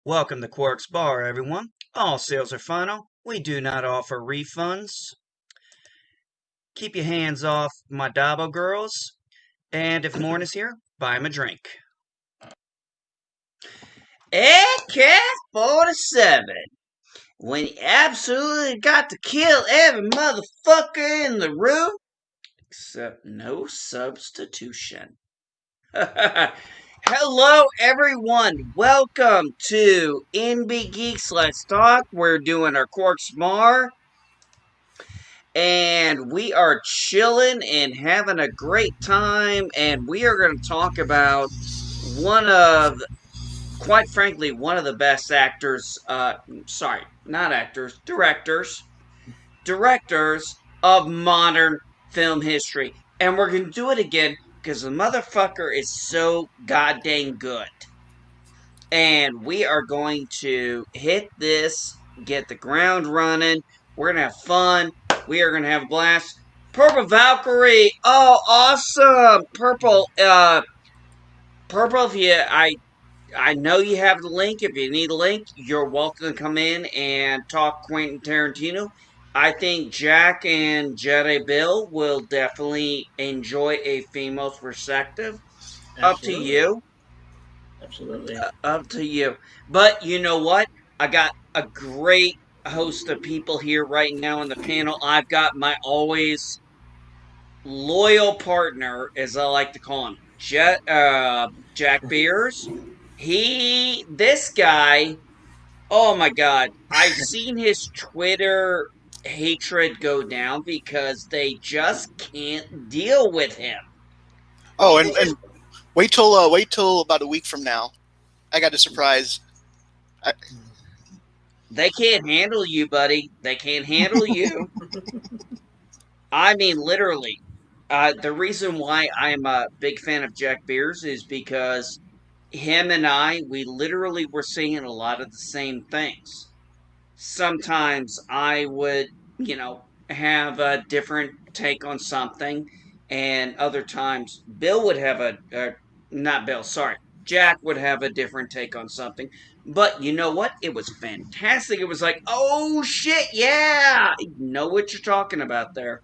Welcome to Quark's Bar, everyone. All sales are final. We do not offer refunds. Keep your hands off my Dabo girls. And if Morn is here, buy him a drink. AK-47. When you absolutely got to kill every motherfucker in the room, except no substitution. Hello, everyone. Welcome to NB Geeks Let's Talk. We're doing our Quark's Bar. And we are chilling and having a great time. And we are going to talk about quite frankly, one of the best actors, sorry, not actors, directors of modern film history. And we're going to do it again because the motherfucker is so goddamn good. And we are going to hit this, get the ground running. We're going to have fun. We are going to have a blast. Purple Valkyrie. Oh, awesome. Purple, I know you have the link. If you need a link, you're welcome to come in and talk Quentin Tarantino. I think Jack and Jedi Bill will definitely enjoy a female's perspective. Up to you. Absolutely. Up to you. But you know what? I got a great host of people here right now on the panel. I've got my always loyal partner, as I like to call him, Jack Beers. This guy, oh my God, I've seen his Twitter hatred go down because they just can't deal with him. Oh, and wait till about a week from now. I got a surprise. They can't handle you, buddy. They can't handle you. I mean, literally. The reason why I'm a big fan of Jack Beers is because him and we literally were saying a lot of the same things. Sometimes I would, have a different take on something, and other times Bill would have not Bill, sorry, Jack would have a different take on something. But you know what? It was fantastic. It was like, oh shit, yeah, I know what you're talking about there.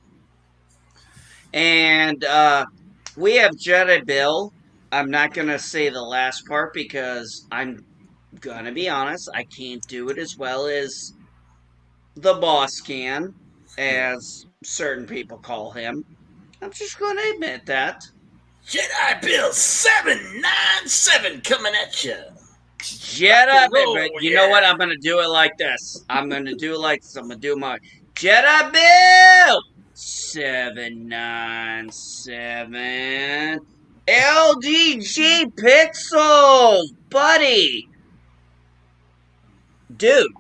And we have Jedi Bill. I'm not going to say the last part because I'm going to be honest, I can't do it as well as the boss can, as certain people call him. I'm just going to admit that. Jedi Bill 797 coming at you. Jedi Bill, but you know what? I'm going to do it like this. I'm going to do my Jedi Bill 797 LDG Pixels, buddy. Dude,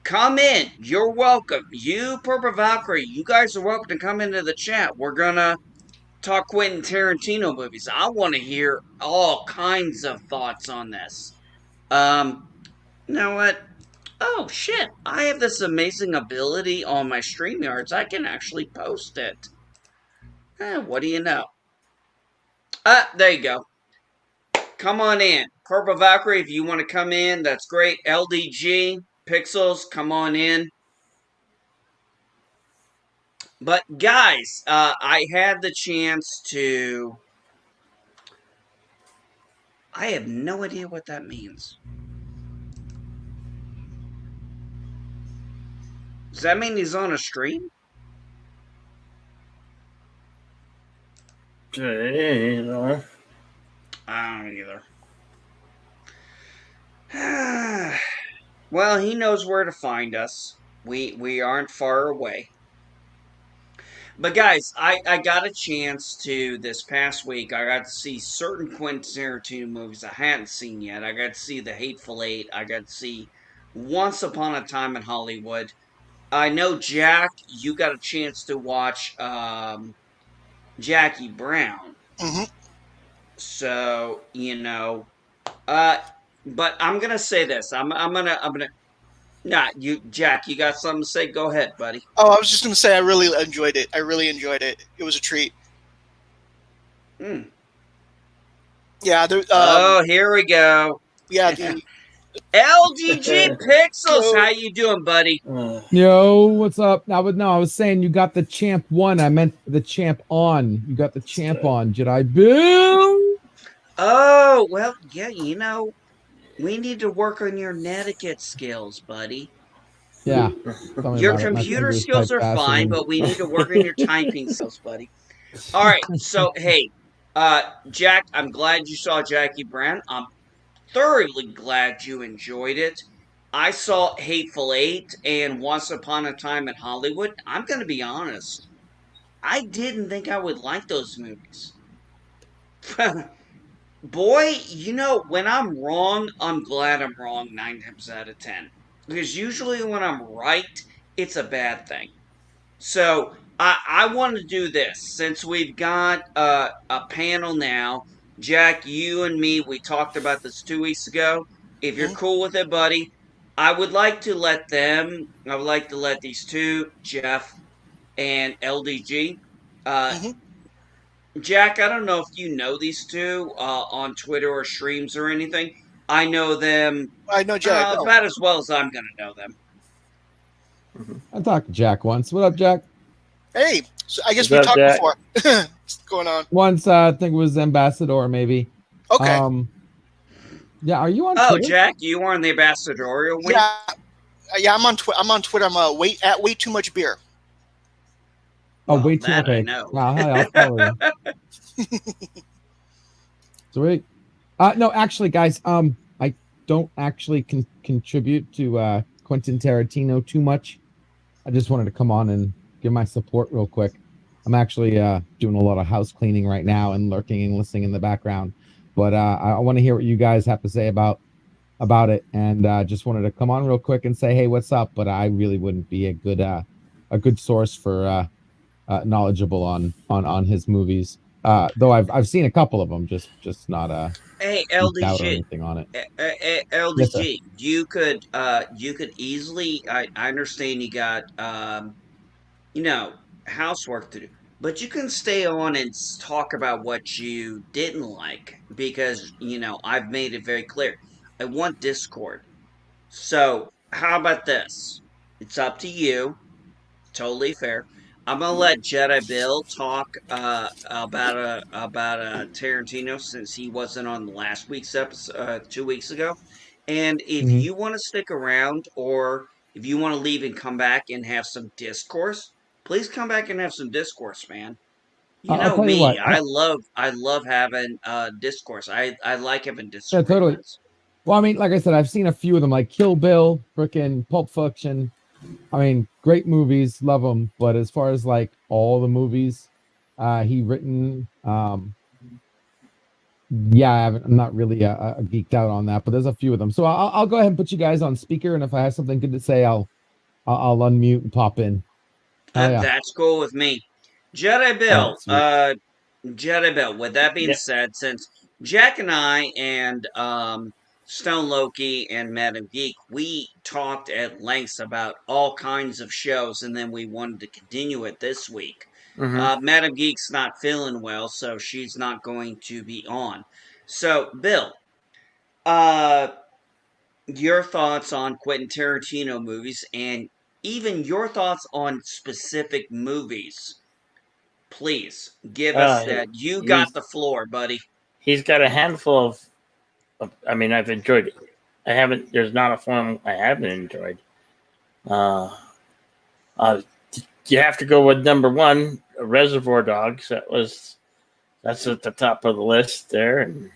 come in. You're welcome. You, Purple Valkyrie, you guys are welcome to come into the chat. We're gonna talk Quentin Tarantino movies. I want to hear all kinds of thoughts on this. You know what? Oh shit! I have this amazing ability on my StreamYards. I can actually post it. What do you know? There you go. Come on in. Purple Valkyrie, if you want to come in, that's great. LDG, Pixels, come on in. But guys, I had the chance to... I have no idea what that means. Does that mean he's on a stream? No. I don't either. Well, he knows where to find us. We aren't far away. But guys, I got a chance to, this past week, I got to see certain Quentin Tarantino movies I hadn't seen yet. I got to see The Hateful Eight. I got to see Once Upon a Time in Hollywood. I know, Jack, you got a chance to watch Jackie Brown. Mm-hmm. So, but I'm gonna say this. I'm gonna. Nah, Jack, you got something to say? Go ahead, buddy. Oh, I was just gonna say I really enjoyed it. It was a treat. Hmm. Yeah. Here we go. Yeah. LDG Pixels, how you doing, buddy? Yo, what's up? I was saying you got the champ one. I meant the champ on. You got the champ on, Jedi Bill. Oh, well, yeah, we need to work on your netiquette skills, buddy. Yeah. Tell me Your about it. My computer fingers skills type are faster fine, than- but we need to work on your typing skills, buddy. All right, so hey, Jack, I'm glad you saw Jackie Brown. I'm thoroughly glad you enjoyed it. I saw Hateful Eight and Once Upon a Time in Hollywood. I'm going to be honest. I didn't think I would like those movies. Boy, when I'm wrong, I'm glad I'm wrong 9 times out of 10. Because usually when I'm right, it's a bad thing. So I want to do this since we've got a panel now. Jack, you and me, we talked about this 2 weeks ago. If you're cool with it, buddy, I would like to let these two, Jeff and LDG. Jack, I don't know if you know these two on Twitter or streams or anything. I know them I know Jack. about as well as I'm going to know them. I talked to Jack once. What up, Jack? Hey, so I guess What's we up, talked Jack? before. What's going on? Once, I think it was Ambassador, maybe. Okay. Yeah, are you on Oh, Twitter? Jack, you are on the ambassadorial wing? Yeah, I'm on Twitter. I'm at way too much beer. Oh, Well, wait, that I okay. know. I'll follow you. Sweet. No, actually, guys, I don't actually contribute to Quentin Tarantino too much. I just wanted to come on and give my support real quick. I'm actually doing a lot of house cleaning right now and lurking and listening in the background. But I want to hear what you guys have to say about it, and just wanted to come on real quick and say, hey, what's up? But I really wouldn't be a good source for knowledgeable on his movies. Though I've seen a couple of them, just not Hey, geeked out or LDG. anything on it. LDG, you could easily. I understand you got housework to do, but you can stay on and talk about what you didn't like because I've made it very clear. I want Discord. So how about this? It's up to you. Totally fair. I'm gonna let Jedi Bill talk about Tarantino since he wasn't on last week's episode 2 weeks ago. And if you want to stick around, or if you want to leave and come back and have some discourse, please come back and have some discourse, man. You I'll know tell you me. what. I love having discourse. I like having Yeah, totally. disagreements. Well, I mean, like I said, I've seen a few of them, like Kill Bill, frickin' Pulp Fiction. I mean, great movies, love them. But as far as like all the movies he written, yeah, I'm not really geeked out on that. But there's a few of them, so I'll go ahead and put you guys on speaker, and if I have something good to say, I'll unmute and pop in. Yeah. That's cool with me. Jedi Bill, Jedi Bill, with that being said, since Jack and I and Stone Loki and Madam Geek, we talked at length about all kinds of shows, and then we wanted to continue it this week. Madam Geek's not feeling well, so she's not going to be on. So, Bill, your thoughts on Quentin Tarantino movies, and even your thoughts on specific movies. Please give us that. You got the floor, buddy. He's got a handful of. I mean, I've enjoyed it. There's not a film I haven't enjoyed. You have to go with number one, Reservoir Dogs. That's at the top of the list there. And,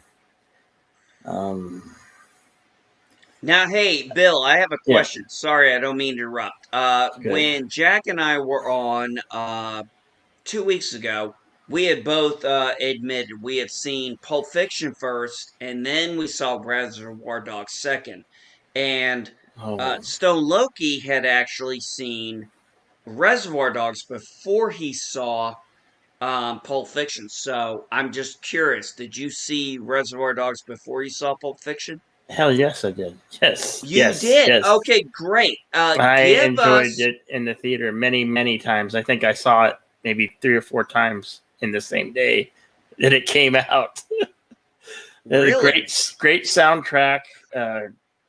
now, hey, Bill, I have a question. Sorry, I don't mean to interrupt. When Jack and I were on 2 weeks ago, we had both admitted we had seen Pulp Fiction first, and then we saw Reservoir Dogs second. And Stone Loki had actually seen Reservoir Dogs before he saw Pulp Fiction. So I'm just curious, did you see Reservoir Dogs before you saw Pulp Fiction? Hell yes, I did. Yes. You did? Yes. Okay, great. I enjoyed it in the theater many, many times. I think I saw it maybe 3 or 4 times in the same day that it came out. Really? Great soundtrack,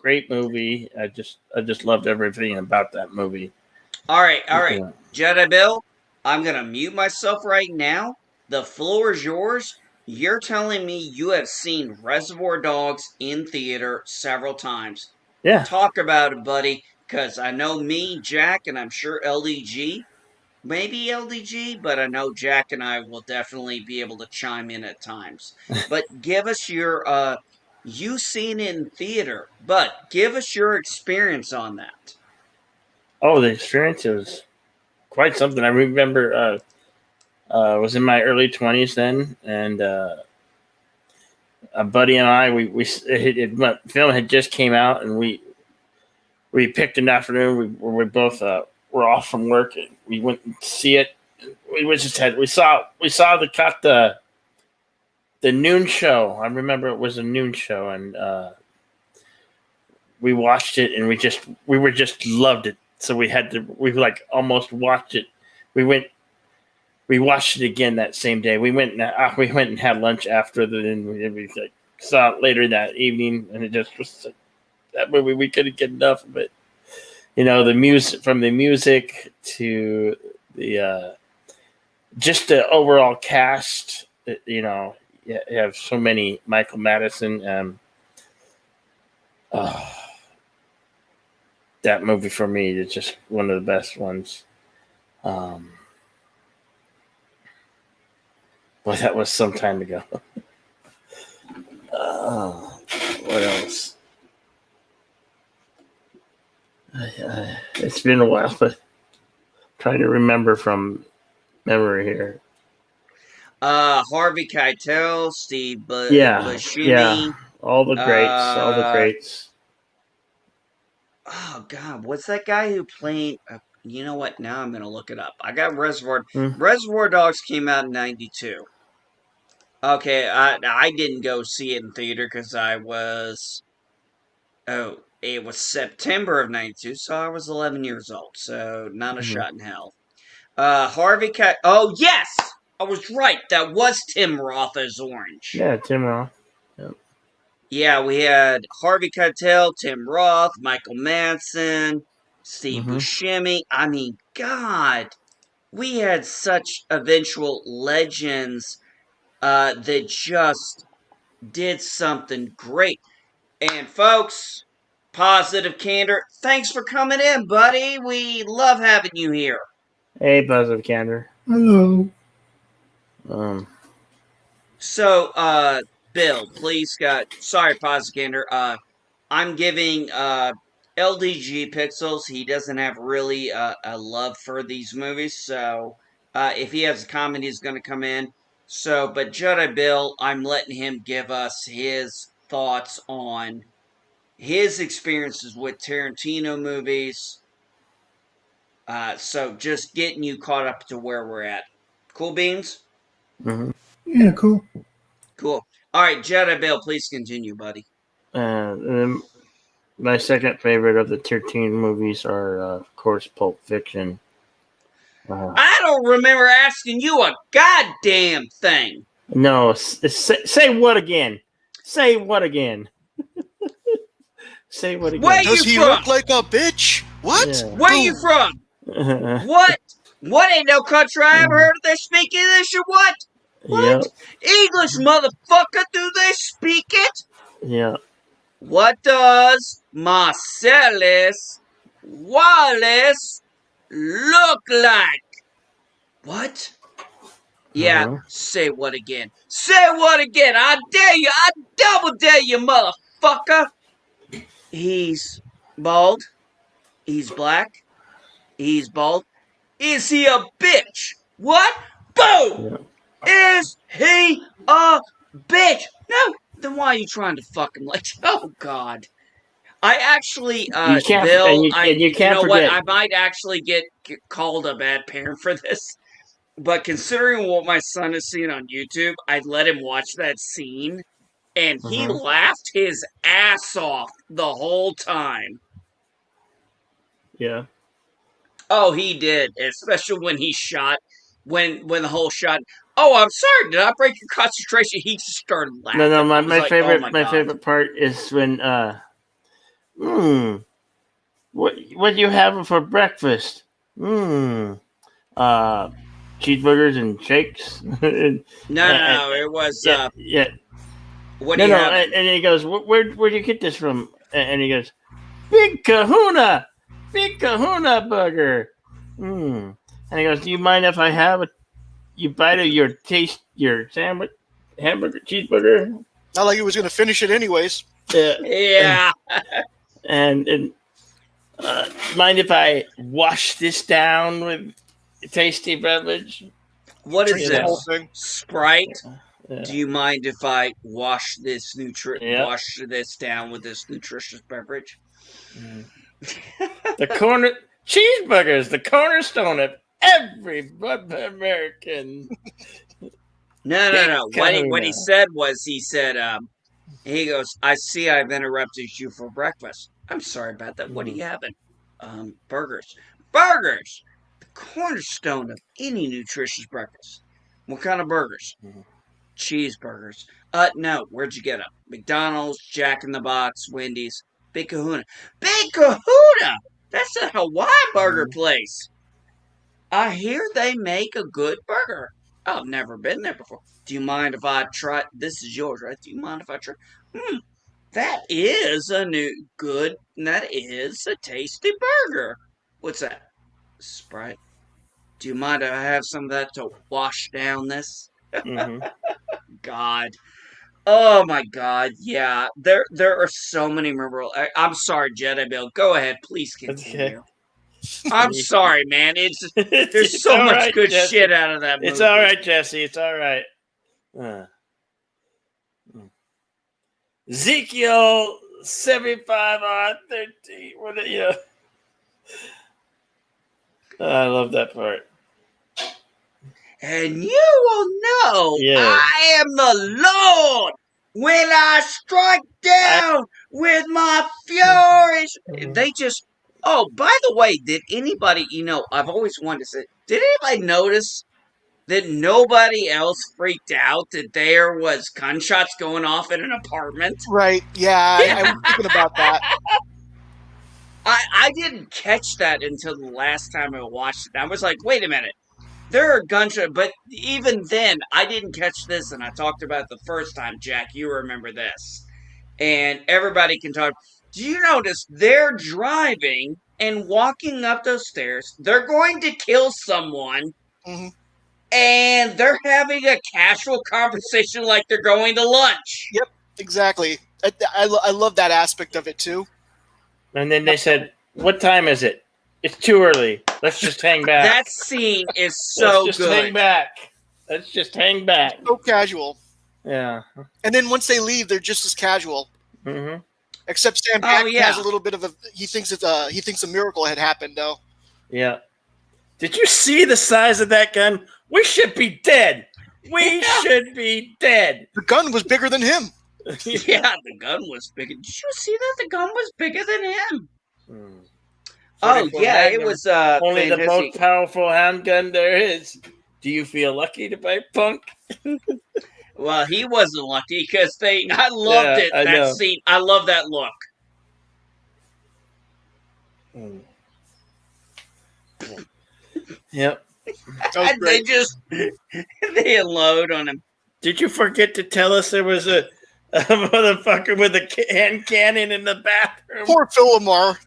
great movie. I just loved everything about that movie. All right. Yeah. Jedi Bill, I'm going to mute myself right now. The floor is yours. You're telling me you have seen Reservoir Dogs in theater several times. Yeah. Talk about it, buddy, because I know me, Jack, and I'm sure LDG, maybe LDG, but I know Jack and I will definitely be able to chime in at times. But give us your, you seen it in theater, but give us your experience on that. Oh, the experience was quite something. I remember I was in my early 20s then, and a buddy and I, film had just came out, and we picked an afternoon. We both were off from work, and we went and see it. We saw the noon show. I remember it was a noon show, and we watched it, and we were just loved it. So we like almost watched it. We watched it again that same day. We went and had lunch after and we like, saw it later that evening, and it just was that movie. We couldn't get enough of it. The music, from the music to the just the overall cast. You have so many. Michael Madison. That movie for me is just one of the best ones. Well, that was some time ago. What else? It's been a while, but I'm trying to remember from memory here. Harvey Keitel, Steve Buscemi. Yeah, all the greats. Oh God, what's that guy who played? You know what? Now I'm gonna look it up. I got Reservoir. Hmm. Reservoir Dogs came out in '92. Okay, I didn't go see it in theater because I was. Oh, it was September of '92, so I was 11 years old. So not a shot in hell. Harvey Keitel. Oh yes, I was right. That was Tim Roth as Orange. Yeah, Tim Roth. Yep. Yeah, we had Harvey Keitel, Tim Roth, Michael Madsen, Steve Buscemi. I mean, God, we had such eventual legends that just did something great. And folks, Positive Candor, thanks for coming in, buddy. We love having you here. Hey, Positive Candor. Hello. So, Bill, please, sorry, Posgander. I'm giving LDG Pixels. He doesn't have really a love for these movies, so if he has a comment, he's going to come in. So, but Jedi Bill, I'm letting him give us his thoughts on his experiences with Tarantino movies. So, just getting you caught up to where we're at. Cool beans? Mm-hmm. Yeah, cool. Cool. All right, Jedi Bill, please continue, buddy. My second favorite of the 13 movies are, of course, Pulp Fiction. I don't remember asking you a goddamn thing. No, say what again? Say what again? Say what again? Where Does you he from? look like a bitch? What? Yeah. Where you from? What? What ain't no country I ever heard of they speak English or what? What? Yep. English, motherfucker, do they speak it? Yeah. What does Marcellus Wallace look like? What? Yeah, say what again? Say what again? I dare you! I double dare you, motherfucker! He's bald. He's black. He's bald. Is he a bitch? What? Boom! Yeah. Is he a bitch? No. Then why are you trying to fuck him like? Oh God! I actually, you can't, Bill, you can't forget. What? I might actually get called a bad parent for this. But considering what my son has seen on YouTube, I'd let him watch that scene, and he laughed his ass off the whole time. Yeah. Oh, he did, especially when he shot, when the whole shot. Oh, I'm sorry, did I break your concentration? He just started laughing. No, my like, favorite, oh my favorite part is when What do you have for breakfast? Uh, cheeseburgers and shakes. No. It was. Yeah, yeah. What are No, you no. having? And he goes, where do you get this from? And he goes, Big Kahuna, Big Kahuna burger. And he goes, do you mind if I have a you bite of your sandwich, hamburger, cheeseburger? Not like he was going to finish it anyways. Yeah. And mind if I wash this down with a tasty beverage? What is Drink the whole this? thing. Sprite? Yeah. Do you mind if I wash this Yeah. wash this down with this nutritious beverage? The cheeseburgers, the cornerstone of every American. No. What he Kahuna. said was he goes, I see I've interrupted you for breakfast. I'm sorry about that. What are you having? Burgers. Burgers! The cornerstone of any nutritious breakfast. What kind of burgers? Cheeseburgers. No. Where'd you get them? McDonald's, Jack in the Box, Wendy's, Big Kahuna. Big Kahuna! That's a Hawaiian burger place. I hear they make a good burger. I've never been there before. Do you mind if I try? This is yours, right? Do you mind if I try? That is that is a tasty burger. What's that? Sprite. Do you mind if I have some of that to wash down this? God. Oh my God. Yeah. There are so many memorable. I'm sorry, Jedi Bill. Go ahead. Please continue. I'm sorry, man. There's so much right, good Jesse. shit out of that movie. It's all right, Jesse. It's all right. Ezekiel 75 on 13. I love that part. And you will know I am the Lord when I strike down with my fury. They just. Oh, by the way, did anybody? I've always wanted to say. Did anybody notice that nobody else freaked out that there was gunshots going off in an apartment? Right. Yeah, I was thinking about that. I didn't catch that until the last time I watched it. I was like, wait a minute. There are gunshots, but even then, I didn't catch this, and I talked about it the first time, Jack. You remember this. And everybody can talk. Do you notice they're driving and walking up those stairs? They're going to kill someone, and they're having a casual conversation like they're going to lunch. Yep, exactly. I love that aspect of it, too. And then they said, what time is it? It's too early. Let's just hang back. That scene is so Let's just good. hang back. Let's just hang back. So casual. Yeah. And then once they leave, they're just as casual. Mm-hmm. Except Sam Paxton has a little bit of a. He thinks a miracle had happened, though. Yeah. Did you see the size of that gun? We should be dead. We should be dead. The gun was bigger than him. Yeah, the gun was bigger. Did you see that? The gun was bigger than him. Oh, yeah, it was only fantastic. the most powerful handgun there is. Do you feel lucky to buy Punk? Well, he wasn't lucky because I loved it. That scene. I love that look. Yep. And they unload on him. Did you forget to tell us there was a motherfucker with a hand cannon in the bathroom? Poor Phil Lamar.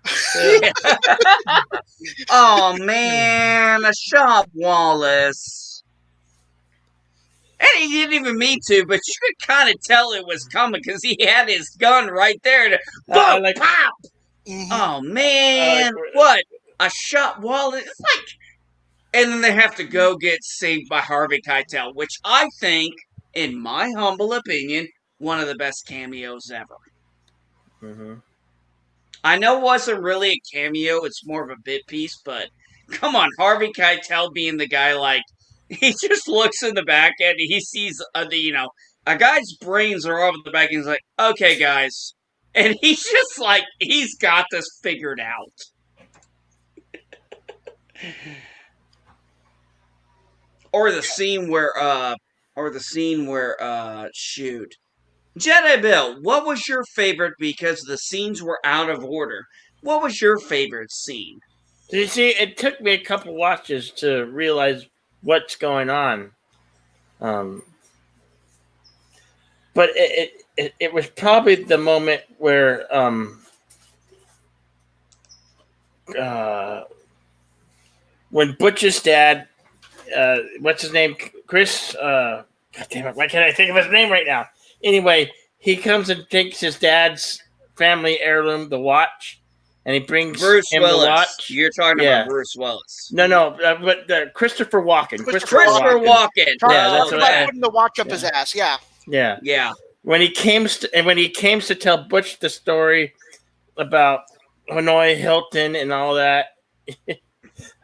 Oh man, a shot Wallace. And he didn't even mean to, but you could kind of tell it was coming because he had his gun right there. To pop! Mm-hmm. Oh man, what a shot Wallace! It's like, and then they have to go get saved by Harvey Keitel, which I think, in my humble opinion, one of the best cameos ever. Mm-hmm. I know it wasn't really a cameo; it's more of a bit piece. But come on, Harvey Keitel being the guy, like he just looks in the back and he sees a guy's brains are over the back, and he's like, "Okay, guys," and he's just like, he's got this figured out. Or the scene where, shoot. Jedi Bill, what was your favorite? Because the scenes were out of order. What was your favorite scene? You see, it took me a couple watches to realize what's going on. Um, but it was probably the moment where when Butch's dad, what's his name, Chris? God damn it! Why can't I think of his name right now? Anyway, he comes and takes his dad's family heirloom, the watch, and he brings Bruce him the Willis. watch. You're talking Yeah. about Bruce Willis. No, but Christopher Walken. Christopher Walken. Yeah, that's what I- putting the watch up his ass. Yeah. Yeah. Yeah. When he came to tell Butch the story about Hanoi Hilton and all that,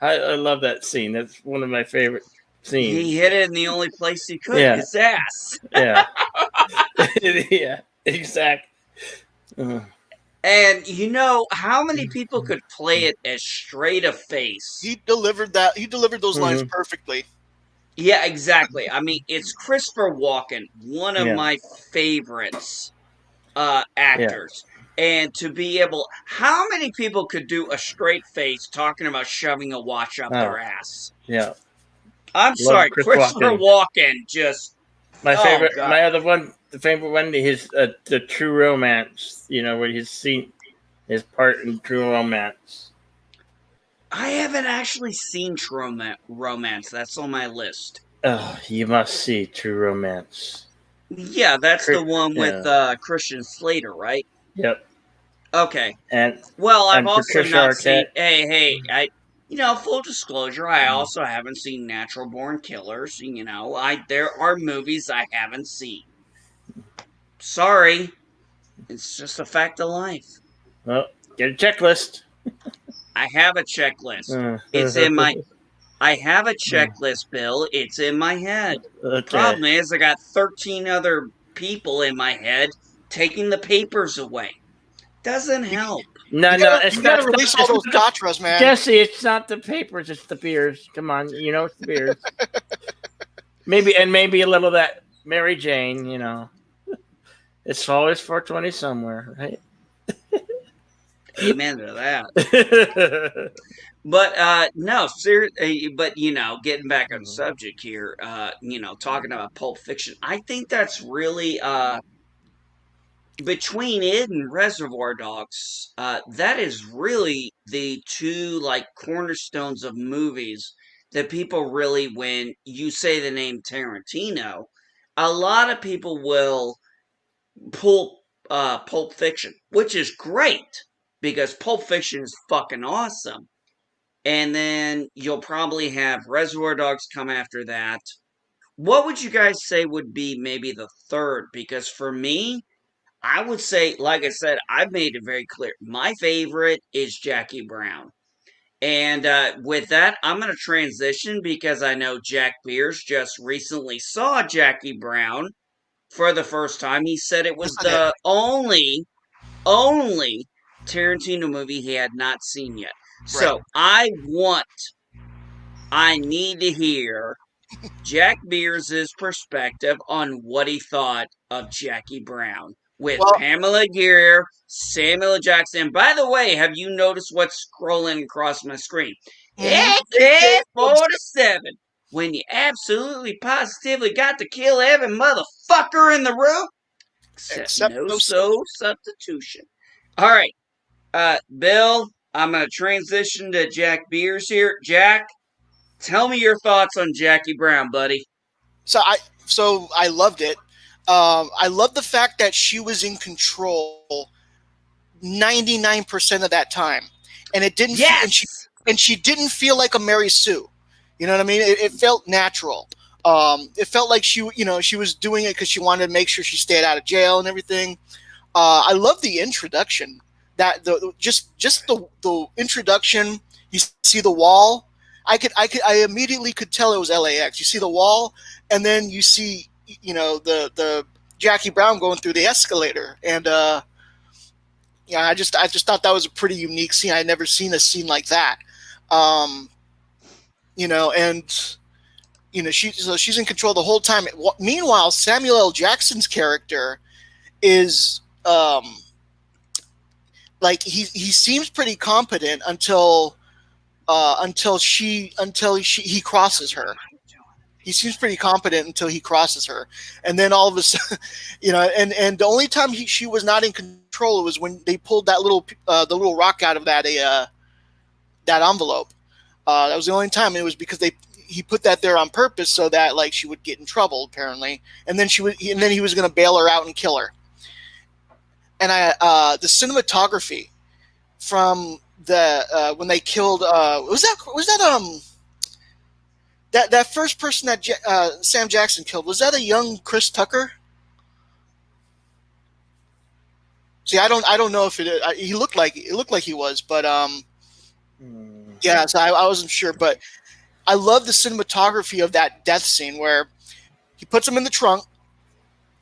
I love that scene. That's one of my favorite scenes. He hit it in the only place he could, Yeah. his ass. Yeah. Yeah. Exactly. And you know how many people could play it as straight a face? He delivered that. He delivered those lines perfectly. Yeah, exactly. I mean, it's Christopher Walken, one of Yeah. my favorites actors. And to be able, how many people could do a straight face talking about shoving a watch up their ass? Yeah. I'm sorry, Christopher Walken just. My Oh, favorite, God. my other one, the favorite one, is the True Romance. You know, where he's seen his part in True Romance. I haven't actually seen True Romance. That's on my list. Oh, you must see True Romance. Yeah, that's the one with Christian Slater, right? Yep. Okay. And well, I've and also Patricia not Arquette. seen. Hey, full disclosure, I also haven't seen Natural Born Killers. There are movies I haven't seen. Sorry, it's just a fact of life. Well, get a checklist. I have a checklist. It's in my. I have a checklist, Bill. It's in my head. Okay. Problem is, I got 13 other people in my head taking the papers away. Doesn't help. No, You gotta release all those gotchas, man. Jesse, it's not the papers, it's the beers. Come on, it's the beers. maybe a little of that Mary Jane, It's always 420 somewhere, right? Amen to that. But no, seriously. But getting back on the subject here, talking about Pulp Fiction, I think that's really between it and Reservoir Dogs, that is really the two cornerstones of movies that people really, when you say the name Tarantino, a lot of people will pull Pulp Fiction, which is great because Pulp Fiction is fucking awesome. And then you'll probably have Reservoir Dogs come after that. What would you guys say would be maybe the third? Because for me, I would say, like I said, I've made it very clear. My favorite is Jackie Brown. And with that, I'm going to transition because I know Jack Beers just recently saw Jackie Brown for the first time. He said it was the only Tarantino movie he had not seen yet. Right. So I need to hear Jack Beers' perspective on what he thought of Jackie Brown with Pamela Gear, Samuel Jackson. And by the way, have you noticed what's scrolling across my screen? AK-47. When you absolutely positively got to kill every motherfucker in the room, except no substitution. All right, Bill, I'm going to transition to Jack Beers here. Jack, tell me your thoughts on Jackie Brown, buddy. So I loved it. I love the fact that she was in control 99% of that time, and it didn't. Yes. And she didn't feel like a Mary Sue. You know what I mean? It felt natural. It felt like she was doing it because she wanted to make sure she stayed out of jail and everything. I love the introduction. That the introduction. You see the wall. I immediately could tell it was LAX. You see the wall, and then you see the Jackie Brown going through the escalator, and I just thought that was a pretty unique scene. I'd never seen a scene like that. She's in control the whole time. Meanwhile, Samuel L. Jackson's character is like he seems pretty competent until he crosses her. He seems pretty competent until he crosses her, and then all of a sudden, and the only time she was not in control was when they pulled that the little rock out of that envelope. That was the only time. And it was because he put that there on purpose so that like she would get in trouble apparently, and then he was going to bail her out and kill her. And the cinematography from the when they killed was that first person that Sam Jackson killed, was that a young Chris Tucker? See, I don't know if he looked like he was, but yeah, so I wasn't sure, but I love the cinematography of that death scene where he puts him in the trunk,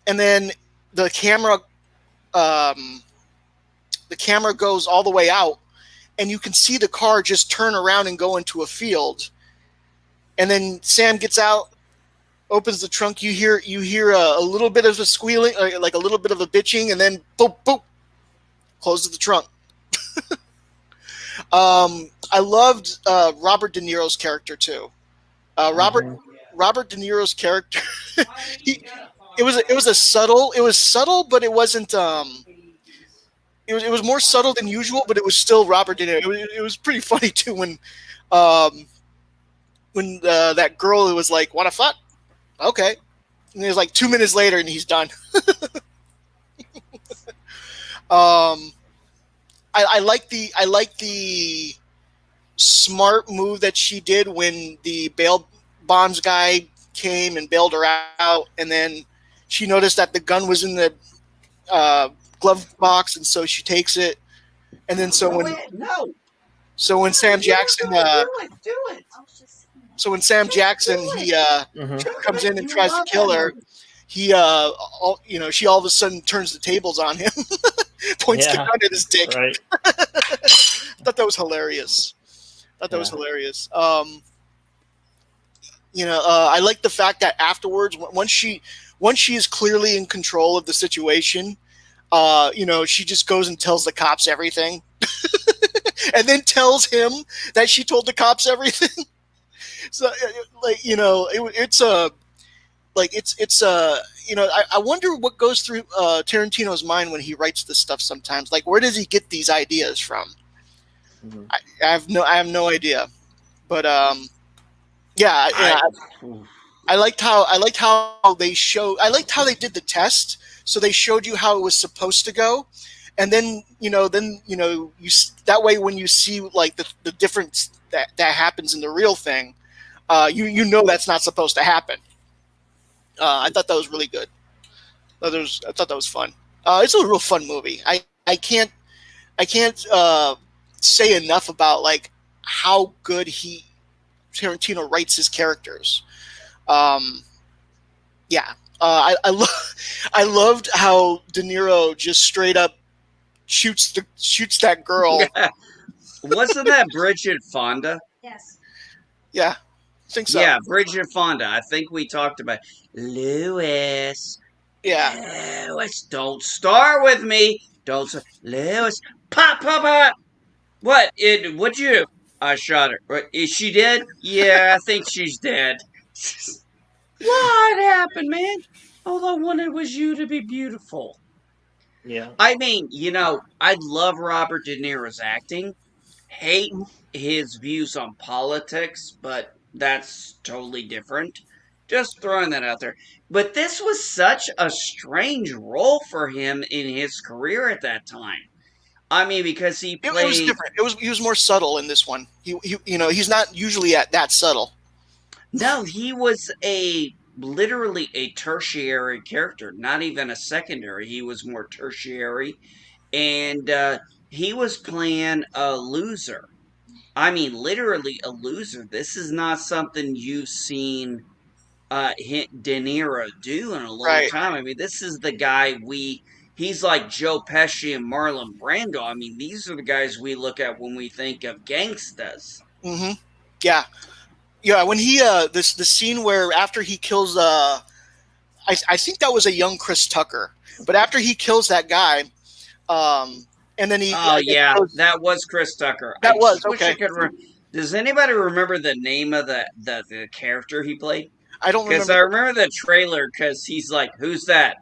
and then the camera goes all the way out, and you can see the car just turn around and go into a field. And then Sam gets out, opens the trunk. You hear a little bit of a squealing, like a little bit of a bitching, and then boop boop, closes the trunk. I loved Robert De Niro's character too. Robert De Niro's character, it was subtle, but it wasn't. It was more subtle than usual, but it was still Robert De Niro. It was pretty funny too when that girl who was like, "Wanna fuck?" Okay, and it was like 2 minutes later, and he's done. I like the smart move that she did when the bail bonds guy came and bailed her out, and then she noticed that the gun was in the glove box, and so she takes it, and then so when Sam Jackson when Sam Jackson he comes in and tries to kill her, he she all of a sudden turns the tables on him, points the gun at his dick. Right. I thought that was hilarious. I like the fact that afterwards, once she is clearly in control of the situation, she just goes and tells the cops everything, and then tells him that she told the cops everything. So, I wonder what goes through Tarantino's mind when he writes this stuff sometimes. Like, where does he get these ideas from? Mm-hmm. I have no idea, but I liked how they did the test. So they showed you how it was supposed to go, and then that way when you see like the difference that happens in the real thing, that's not supposed to happen. I thought that was really good. I thought that was fun. It's a real fun movie. I can't say enough about like how good Tarantino writes his characters. I loved how De Niro just straight up shoots that girl. Wasn't that Bridget Fonda? Yes. Yeah, I think so. Yeah, Bridget Fonda. I think we talked about Lewis. Yeah. Lewis, don't start with me. Lewis, pop. What? What'd you do? I shot her. Is she dead? Yeah, I think she's dead. What happened, man? All I wanted was you to be beautiful. Yeah. I mean, I love Robert De Niro's acting. Hate his views on politics, but that's totally different. Just throwing that out there. But this was such a strange role for him in his career at that time. I mean, because he played... It was different. He was more subtle in this one. He's not usually that subtle. No, he was literally a tertiary character, not even a secondary. He was more tertiary, and he was playing a loser. I mean, literally a loser. This is not something you've seen De Niro do in a long time. I mean, this is the guy he's like Joe Pesci and Marlon Brando. I mean, these are the guys we look at when we think of gangstas. Mm-hmm. Yeah. Yeah, when he the scene where after he kills I think that was a young Chris Tucker. But after he kills that guy, and then he, Oh I guess, yeah, goes, that was Chris Tucker. I that was just wish I okay. could. Does anybody remember the name of the character he played? I don't Because remember. I remember the trailer. Because he's like, "Who's that?"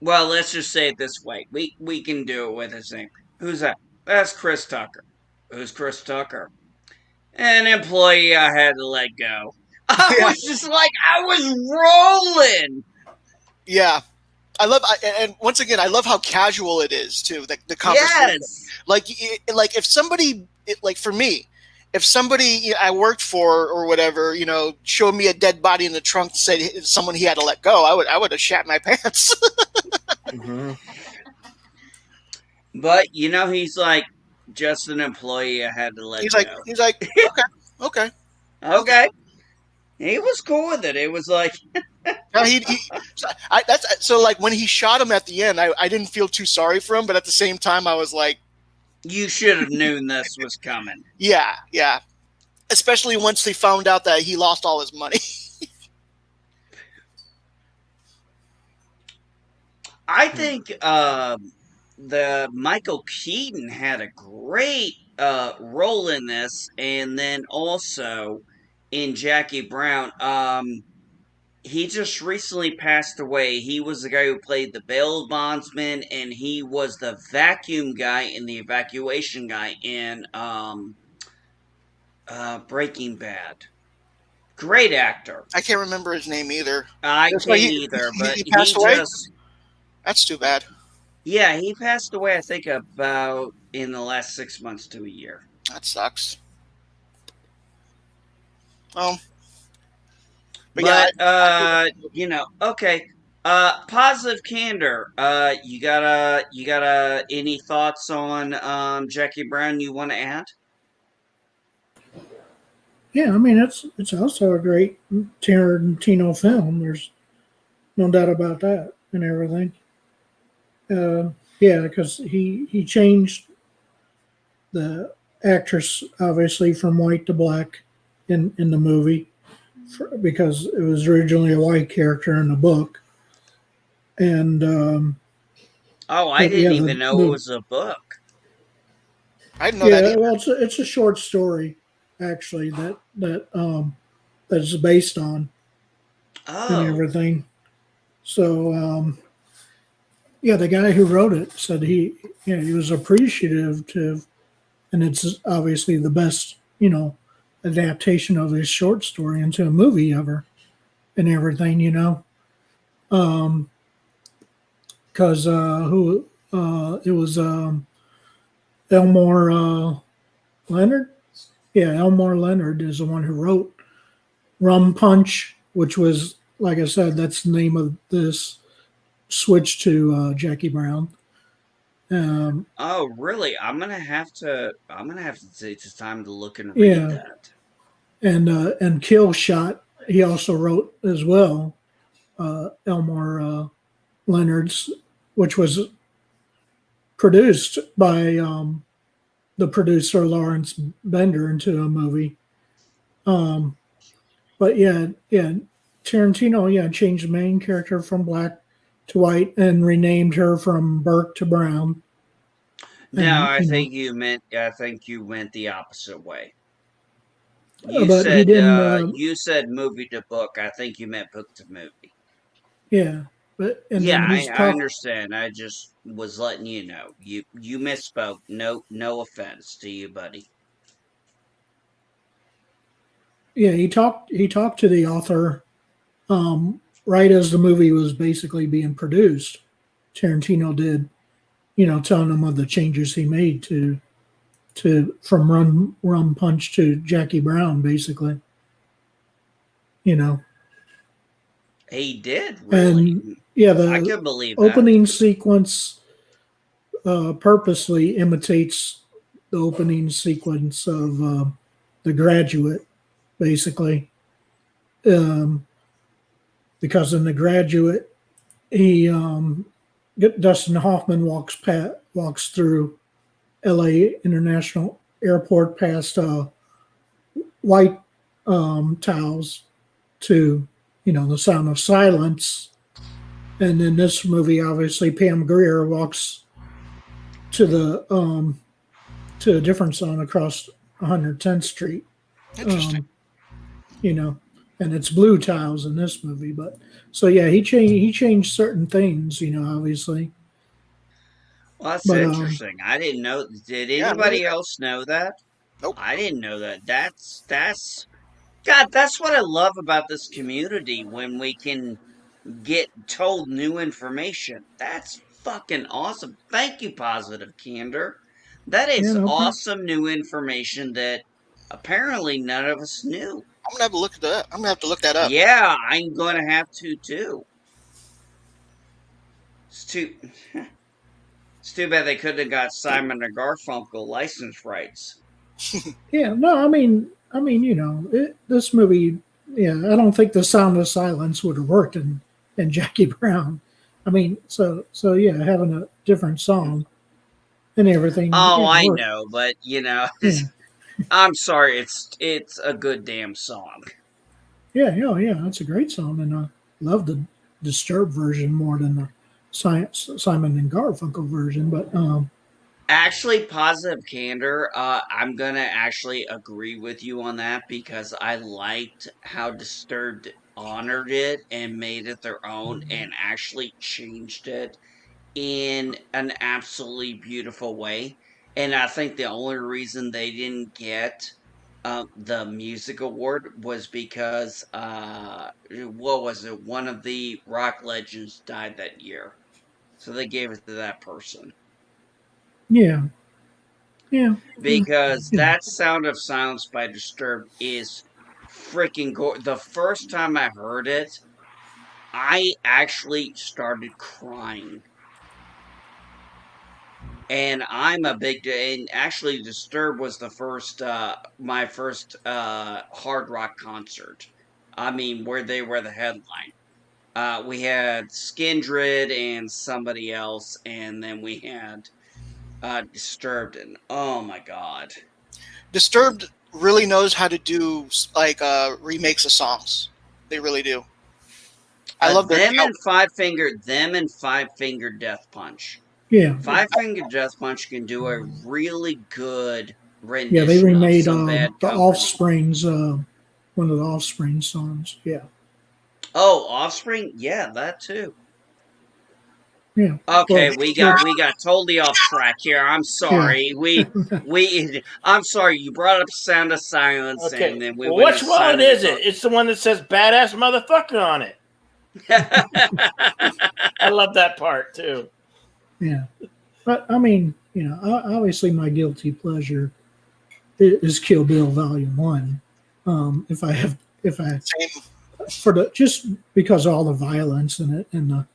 Well, let's just say it this way. We can do it with his name. Who's that? That's Chris Tucker. Who's Chris Tucker? An employee I had to let go. I Yeah, was just like, I was rolling. yeah. And once again, I love how casual it is too. The conversation, Yes. like if somebody, like for me, if somebody I worked for or whatever, showed me a dead body in the trunk and said it's someone he had to let go, I would have shat my pants. Mhm. But he's like just an employee I had to let go. He's like, okay. Okay. He was cool with it. It was like, No, that's so like when he shot him at the end, I didn't feel too sorry for him, but at the same time, I was like, you should have known this was coming. yeah. Especially once they found out that he lost all his money. I think the Michael Keaton had a great role in this, and then also in Jackie Brown. He just recently passed away. He was the guy who played the bail bondsman, and he was the vacuum guy and the evacuation guy in Breaking Bad. Great actor. I can't remember his name either. I That's why can't either, but he passed away. just That's too bad. yeah, he passed away. I think about in the last 6 months to a year. That sucks. But But yeah, okay. Positive candor. You got any thoughts on Jackie Brown you want to add? Yeah, I mean it's also a great Tarantino film. There's no doubt about that and everything. Yeah, because he changed the actress obviously from white to black in the movie because it was originally a white character in the book, and Oh, I yeah, didn't even know it was a book. I didn't know that yeah, either. well, it's a short story actually that's based on and Oh, everything. So yeah, the guy who wrote it said he was appreciative to, and it's obviously the best adaptation of his short story into a movie ever and everything. Because who it was Elmore Leonard. Yeah, Elmore Leonard is the one who wrote Rum Punch, which was, like I said, that's the name of this switch to Jackie Brown. oh, really? I'm gonna have to. I'm gonna have to take the time to look and read Yeah, that. and Kill Shot he also wrote as well. Elmore Leonard's, which was produced by the producer Lawrence Bender into a movie. But yeah, Tarantino changed the main character from black to white and renamed her from Burke to Brown. No, And I think you meant. I think you went the opposite way. You but he said. didn't. You said movie to book. I think you meant book to movie. Yeah, but and Yeah, then I understand. I just was letting you know. You misspoke. No offense to you, buddy. he talked to the author right as the movie was basically being produced. Tarantino did, telling him of the changes he made to from Rum Punch to Jackie Brown, basically. He did really. And yeah, I the can believe that. opening sequence purposely imitates the opening sequence of The Graduate, basically, because in The Graduate, he Dustin Hoffman walks through L.A. International Airport past white towels to The Sound of Silence. And in this movie, obviously, Pam Grier walks to a different song across 110th Street. Interesting. And it's blue tiles in this movie. But so yeah, he changed certain things. Obviously. Well, that's But interesting. I didn't know. Did Yeah, anybody else know that? Nope. I didn't know that. That's God. That's what I love about this community when we can get told new information. That's fucking awesome. Thank you, Positive Candor. That yeah, is no problem. awesome new information that apparently none of us knew. I'm gonna have to look at that. I'm gonna have to look that up. Yeah, I'm gonna have to too. It's too. It's too bad they couldn't have got Simon and Garfunkel license rights. Yeah, no, I mean, this movie. Yeah, I don't think The Sound of Silence would have worked in Jackie Brown. I mean, so yeah, having a different song and everything. Oh, yeah, I worked. know, but Yeah, I'm sorry. It's a good damn song. yeah, that's a great song, and I love the Disturbed version more than the Simon and Garfunkel version. But Actually, Positive Candor, I'm gonna actually agree with you on that because I liked how Disturbed honored it and made it their own and actually changed it in an absolutely beautiful way. And I think the only reason they didn't get the music award was because what was it? One of the rock legends died that year, so they gave it to that person. yeah, yeah, Because you know, that Sound of Silence by Disturbed is freaking The first time I heard it, I actually started crying. And I'm a big and actually Disturbed was the first my first hard rock concert. I mean, where they were the headline. We had Skindred and somebody else, and then we had Disturbed, and oh my god. Disturbed really knows how to do like remakes of songs. They really do. I love their Them and Five Finger Death Punch. yeah, Five Finger Death Punch can do a really good yeah. They rendition of remade some Bad the Company. Offspring's one of the Offspring songs. Yeah, Oh, Offspring, yeah, that too. yeah. Okay, Well, we got totally off track here. I'm yeah. sorry. We I'm sorry. You brought up Sound of Silence, Okay. and then we Well, went which into wallet Simon is it? It's the one that says "badass motherfucker" on it. I love that part too. Yeah, but I mean, obviously my guilty pleasure is Kill Bill Volume One. If I same. for the just because of all the violence in it and the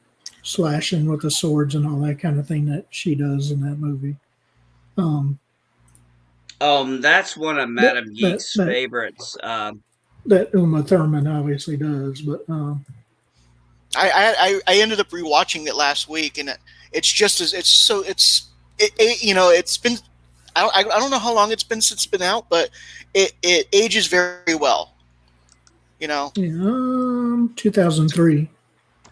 slashing with the swords and all that kind of thing that she does in that movie. That's one of That Madame that Geek's that favorites. that Uma Thurman obviously does, but I ended up rewatching it last week, and it's just as it's been I don't know how long it's been since it's been out, but it ages very well. 2003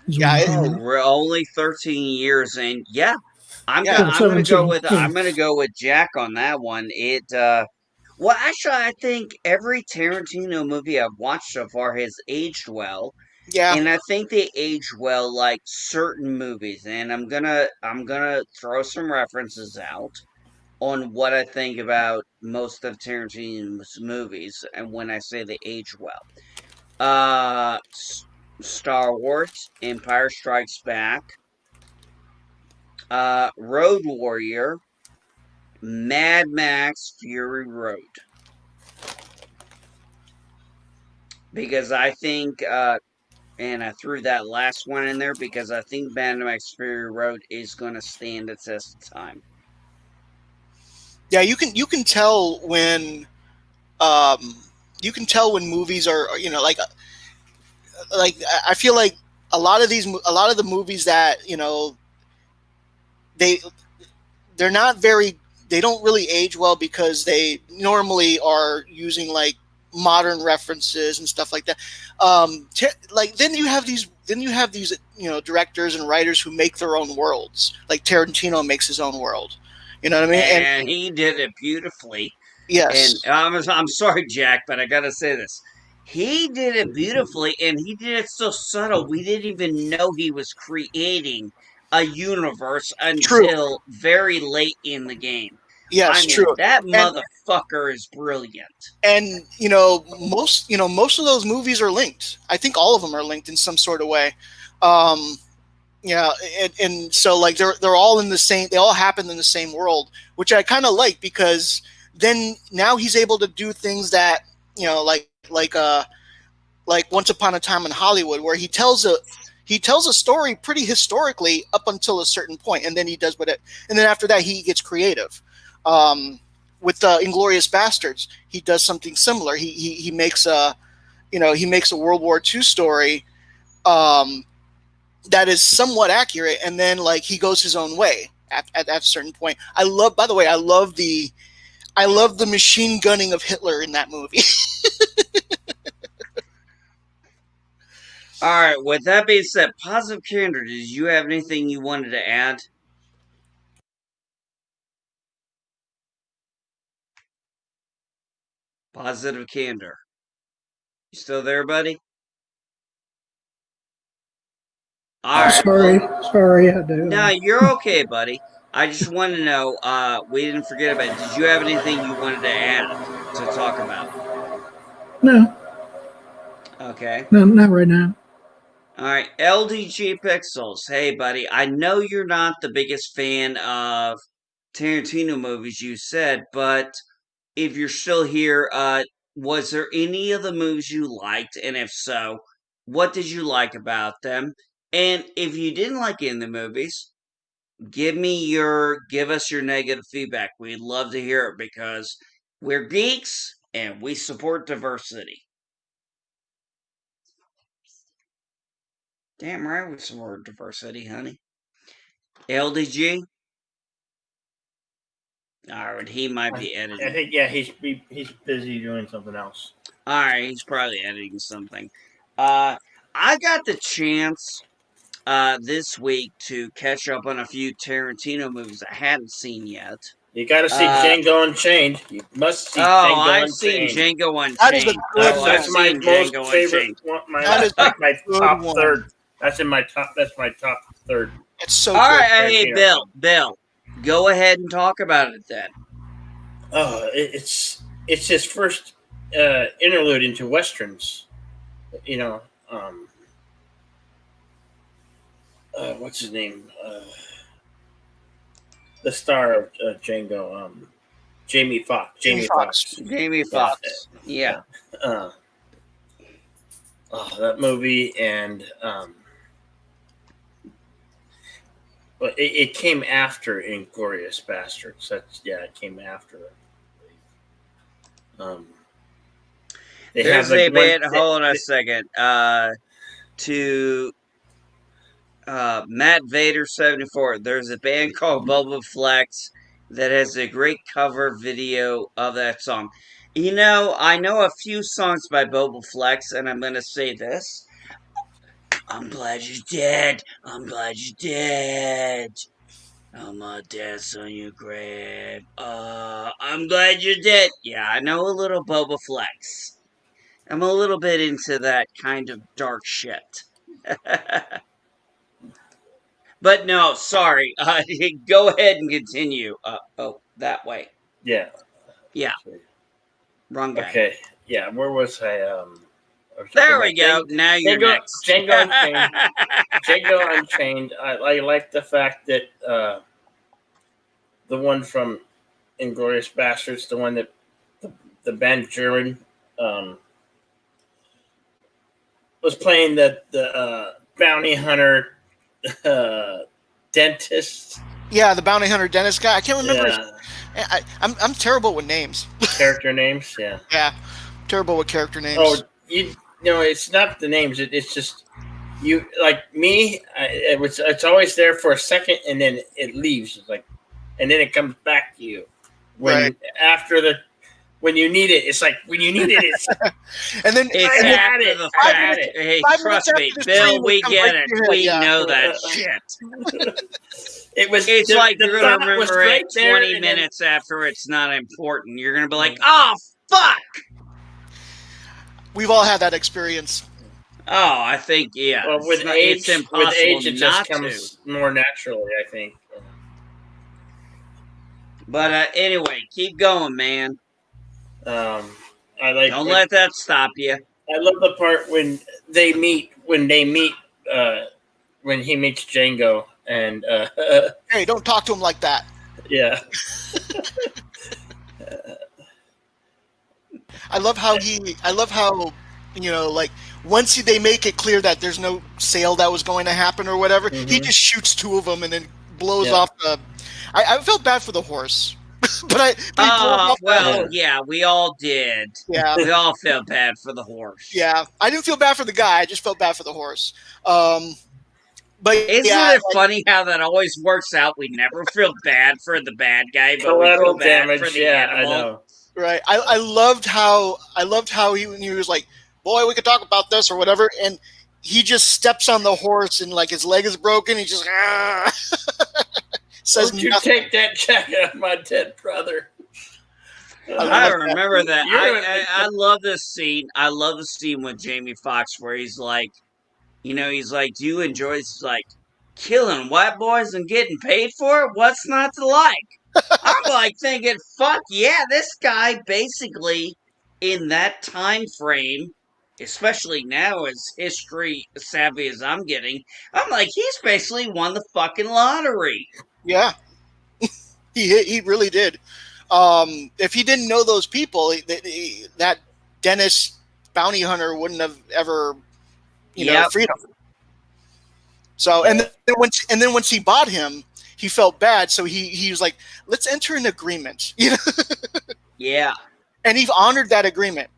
is Yeah, when it it- came Oh, out. we're only 13 years, and yeah, Yeah. I'm gonna go 17. with Yeah. I'm gonna go with Jack on that one. Well, actually, I think every Tarantino movie I've watched so far has aged well, yeah. and I think they age well like certain movies. And I'm gonna throw some references out on what I think about most of Tarantino's movies, and when I say they age well. Uh, Star Wars, Empire Strikes Back, Road Warrior, Mad Max, Fury Road. Because I think, and I threw that last one in there because I think Mad Max Fury Road is going to stand the test of time. Yeah, you can tell when movies are like I feel like a lot of the movies that they they're not very they don't really age well because they normally are using like modern references and stuff like that. Then you have these directors and writers who make their own worlds. Like Tarantino makes his own world. You know what I mean? And he did it beautifully. Yes. And I'm sorry, Jack, but I gotta say this. He did it beautifully, and he did it so subtle. We didn't even know he was creating a universe True. until very late in the game. Yes, I mean, true. that And motherfucker is brilliant. most of those movies are linked. I think all of them are linked in some sort of way. And so like they're all in the same. They all happen in the same world, which I kind of like, because then now he's able to do things that like Once Upon a Time in Hollywood, where he tells a story pretty historically up until a certain point, and then he does and then after that he gets creative. With Inglourious Bastards, he does something similar. He makes a World War II story that is somewhat accurate, and then like he goes his own way at a certain point. By the way, I love the machine gunning of Hitler in that movie. All right. With that being said, positive candor. Did you have anything you wanted to add? Positive candor. You still there, buddy? All right. Sorry, I do. No, you're okay, buddy. I just want to know. We didn't forget about it. Did you have anything you wanted to add to talk about? No, Okay. no, not right now. All right. LDG Pixels. Hey, buddy. I know you're not the biggest fan of Tarantino movies, you said, but if you're still here, was there any of the movies you liked? And if so, what did you like about them? And if you didn't like any of the movies, give us your negative feedback. We'd love to hear it, because we're geeks and we support diversity. Damn right we support diversity, honey. LDG? Alright, he might be I editing. think he's busy doing something else. Alright, he's probably editing something. I got the chance this week to catch up on a few Tarantino movies I hadn't seen yet. You got to see Django Unchained. You must see Django I've Unchained. seen Django Unchained. That is a good one. That's my most favorite. My top third. That's in my top. That's my top third. It's so All good. right, hey Bill, go ahead and talk about it then. It's his first interlude into westerns. You know, what's his name? The star of Django, Jamie Foxx. Jamie Foxx. Yeah. That movie, and but it came after Inglourious Bastards. It came after. There's a band. Hold on a second. To Matt Vader 74. There's a band called Boba Flex that has a great cover video of that song. You know, I know a few songs by Boba Flex, and I'm gonna say this. I'm glad you're dead. I'm glad you're dead. I'm gonna dance on your grave. I'm glad you're dead. Yeah, I know a little Boba Flex. I'm a little bit into that kind of dark shit. But no, sorry. Go ahead and continue. That way. Yeah. Wrong guy. Okay. Yeah. Where was I? There we go. Now you're next. Django Unchained. Django Unchained. I like the fact that the one from Inglourious Bastards, the one that the band German was playing the bounty hunter dentist. Yeah, the bounty hunter dentist guy. I can't remember. Yeah. I'm terrible with names. Character names. Yeah. Yeah, terrible with character names. Oh, it's not the names. It's just you, like me. It's always there for a second, and then it leaves. It's like, and then it comes back to you when when you need it. It's like when you need it, it's and then It's and then after the 5 fact. minutes- Hey, 5 trust minutes me, after the Bill, stream, we it comes get right it. to your head, We yeah. know that shit. it was. It's the, like the you're gonna thought was remember right it there, 20 and then- minutes after it's not important. You're gonna be like, oh, fuck! We've all had that experience. Oh, I think, yeah. Well, with It's age, impossible it just not to. comes more naturally, I think. But anyway, keep going, man. I like. Don't let that stop you. I love the part when they meet. When he meets Django, and Hey, don't talk to him like that. yeah. I love how like once they make it clear that there's no sale that was going to happen or whatever, he just shoots 2 of them and then blows off the. I felt bad for the horse, but he blows off yeah, we all did. Yeah, we all felt bad for the horse. Yeah, I didn't feel bad for the guy. I just felt bad for the horse. But isn't it funny how that always works out? We never feel bad for the bad guy, but we feel bad for the animal. I know. Right. I loved how he was like, boy, we could talk about this or whatever, and he just steps on the horse and like his leg is broken. He just says, "Don't you take that jacket off my dead brother." I remember that. I love this scene. I love the scene with Jamie Foxx where he's like, he's like, do you enjoy this? He's like, killing white boys and getting paid for it? What's not to like? I'm like thinking, fuck yeah, this guy basically in that time frame, especially now as history savvy as I'm getting, I'm like, he's basically won the fucking lottery. Yeah, he really did. If he didn't know those people, that Dennis bounty hunter wouldn't have ever, freed him. So and then once he bought him, he felt bad, so he was like, let's enter an agreement. Yeah. And he honored that agreement.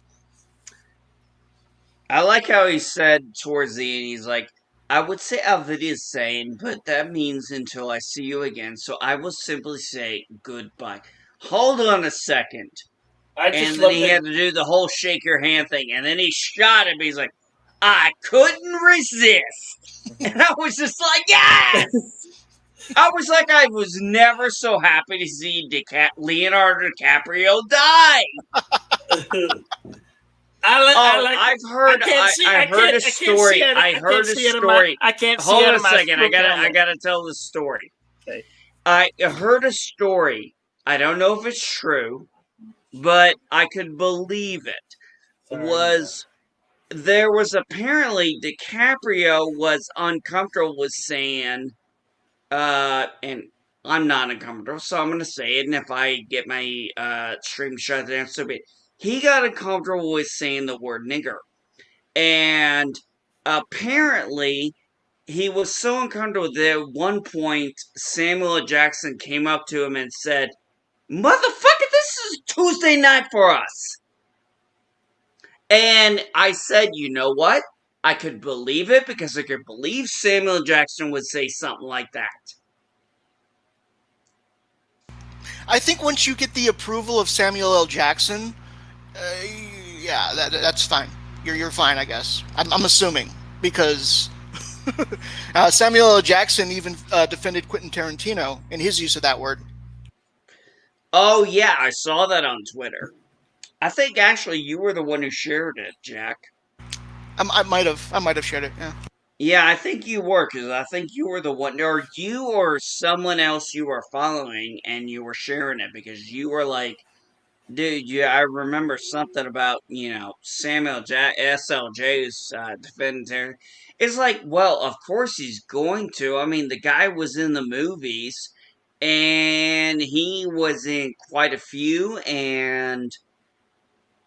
I like how he said towards the end, he's like, I would say Alvidia's sane, but that means until I see you again, so I will simply say goodbye. Hold on a second. And then he had to do the whole shake your hand thing, and then he shot him, he's like, I couldn't resist. And I was just like, yes! I was like, I was never so happy to see Leonardo DiCaprio die. I've heard a story. I can't see it. Hold on a second. I gotta tell the story. Okay. I heard a story. I don't know if it's true, but I could believe it. There was apparently DiCaprio was uncomfortable with saying, and I'm not uncomfortable, so I'm going to say it, and if I get my stream shut down, so be it. He got uncomfortable with saying the word nigger. And apparently, he was so uncomfortable that at one point, Samuel L. Jackson came up to him and said, motherfucker, this is Tuesday night for us. And I said, you know what? I could believe it because I could believe Samuel L. Jackson would say something like that. I think once you get the approval of Samuel L. Jackson, that's fine. You're fine, I guess. I'm assuming because Samuel L. Jackson even defended Quentin Tarantino in his use of that word. Oh yeah, I saw that on Twitter. I think actually you were the one who shared it, Jack. I might have shared it. Yeah. Yeah, I think you were, because I think you were the one, or you or someone else you were following, and you were sharing it, because you were like, dude, I remember something about, Samuel SLJ's defending Tarantino. It's like, well, of course he's going to. I mean, the guy was in the movies, and he was in quite a few, and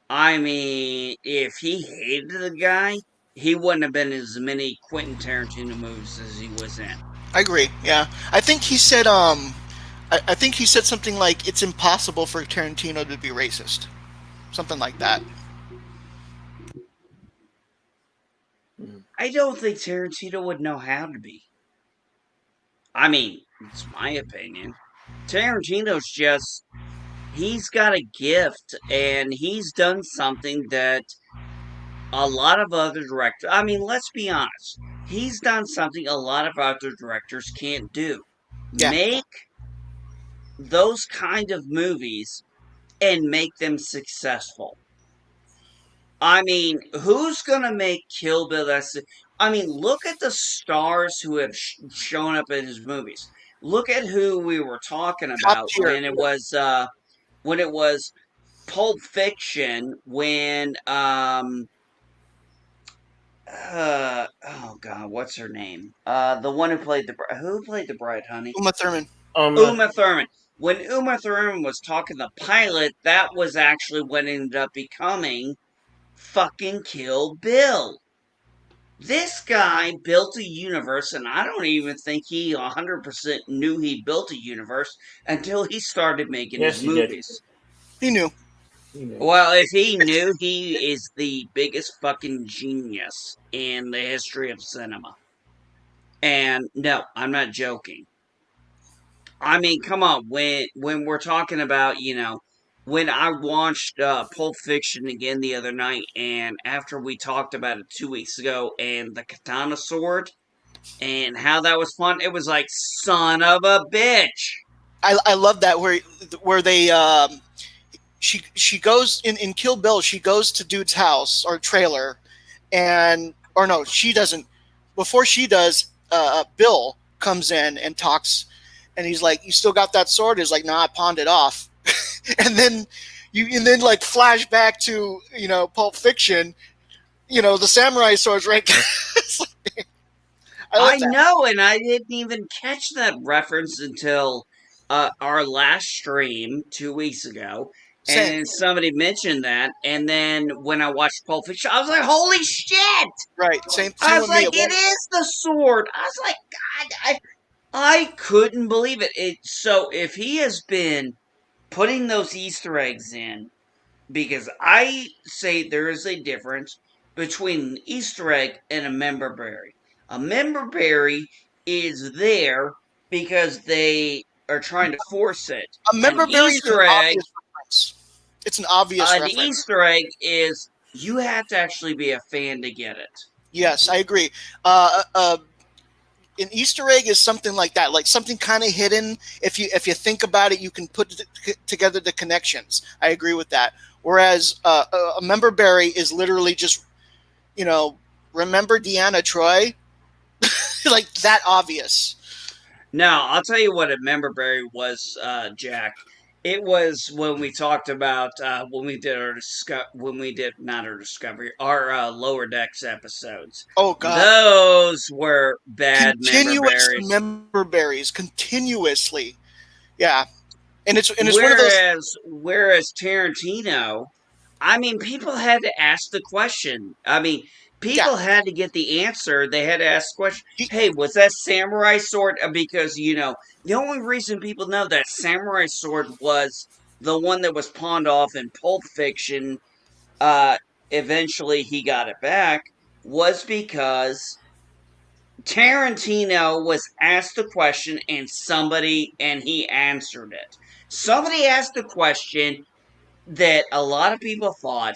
I mean, if he hated the guy, he wouldn't have been in as many Quentin Tarantino movies as he was in. I agree. Yeah, I think he said. I think he said something like, "It's impossible for Tarantino to be racist," something like that. I don't think Tarantino would know how to be. I mean, it's my opinion. Tarantino's just he's got a gift, and he's done something that a lot of other directors, I mean, let's be honest, he's done something a lot of other directors can't do. Yeah. Make those kind of movies and make them successful. I mean, who's gonna make Kill Bill? I mean, look at the stars who have shown up in his movies. Look at who we were talking Top about tier. when it was Pulp Fiction, when oh god, what's her name? The one who played the bride, honey? Uma Thurman. Uma Thurman. When Uma Thurman was talking the pilot, that was actually what ended up becoming fucking Kill Bill. This guy built a universe, and I don't even think he 100% knew he built a universe until he started making Yes, his he did. movies. He knew. Well, if he knew, he is the biggest fucking genius in the history of cinema. And no, I'm not joking. I mean, come on, when we're talking about, when I watched Pulp Fiction again the other night, and after we talked about it 2 weeks ago, and the katana sword, and how that was fun, it was like, son of a bitch. I love that where they she goes in Kill Bill. She goes to dude's house or trailer, or no, she doesn't. Before she does, Bill comes in and talks, and he's like, "You still got that sword?" He's like, "Nah, I pawned it off." and then like flash back to Pulp Fiction. The samurai sword's right there. I know, and I didn't even catch that reference until our last stream 2 weeks ago. Same. And somebody mentioned that, and then when I watched Pulp Fiction, I was like, "Holy shit!" Right. Same I was with like, me. "It is the sword." I was like, "God, I couldn't believe it." So if he has been putting those Easter eggs in, because I say there is a difference between an Easter egg and a member berry. A member berry is there because they are trying to force it. A member berry is an Easter egg, obvious reference. It's an obvious an reference. Easter egg is you have to actually be a fan to get it. Yes, I agree. An Easter egg is something like that, like something kind of hidden. If you think about it, you can put together the connections. I agree with that. Whereas a member berry is literally just, remember Deanna Troy, like that obvious. Now, I'll tell you what a member berry was, Jack. It was when we talked about when we did not our discovery, our lower decks episodes. Oh God, those were bad member berries, continuously. Yeah, and it's one of those. Whereas Tarantino, I mean, people had to ask the question. I mean, people had to get the answer. They had to ask the question, hey, was that samurai sword? Because, the only reason people know that samurai sword was the one that was pawned off in Pulp Fiction, eventually he got it back, was because Tarantino was asked the question and he answered it. Somebody asked the question that a lot of people thought,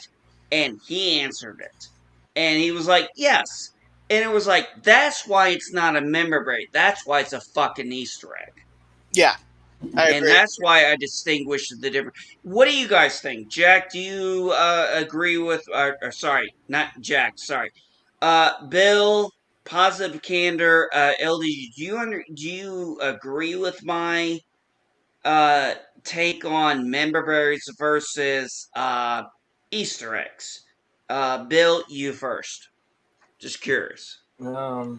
and he answered it. And he was like, yes. And it was like, that's why it's not a member berry. That's why it's a fucking Easter egg. Yeah. I agree. And that's why I distinguish the difference. What do you guys think? Jack, do you agree with, or sorry, not Jack, sorry. Bill, Positive Candor, LD, do you agree with my take on member berries versus Easter eggs? Bill, you first. Just curious. I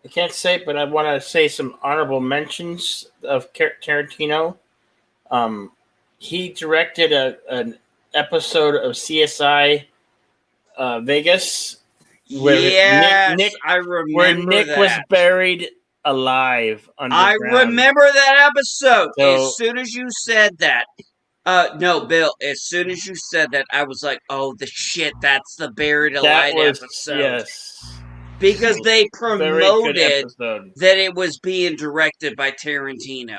can't say, but I want to say some honorable mentions of Tarantino. He directed an episode of CSI Vegas where Nick was buried alive underground. I remember that episode. So, as soon as you said that, no, Bill, as soon as you said that, I was like, oh, the shit, that's the buried alive episode. Yes. Because they promoted that it was being directed by Tarantino.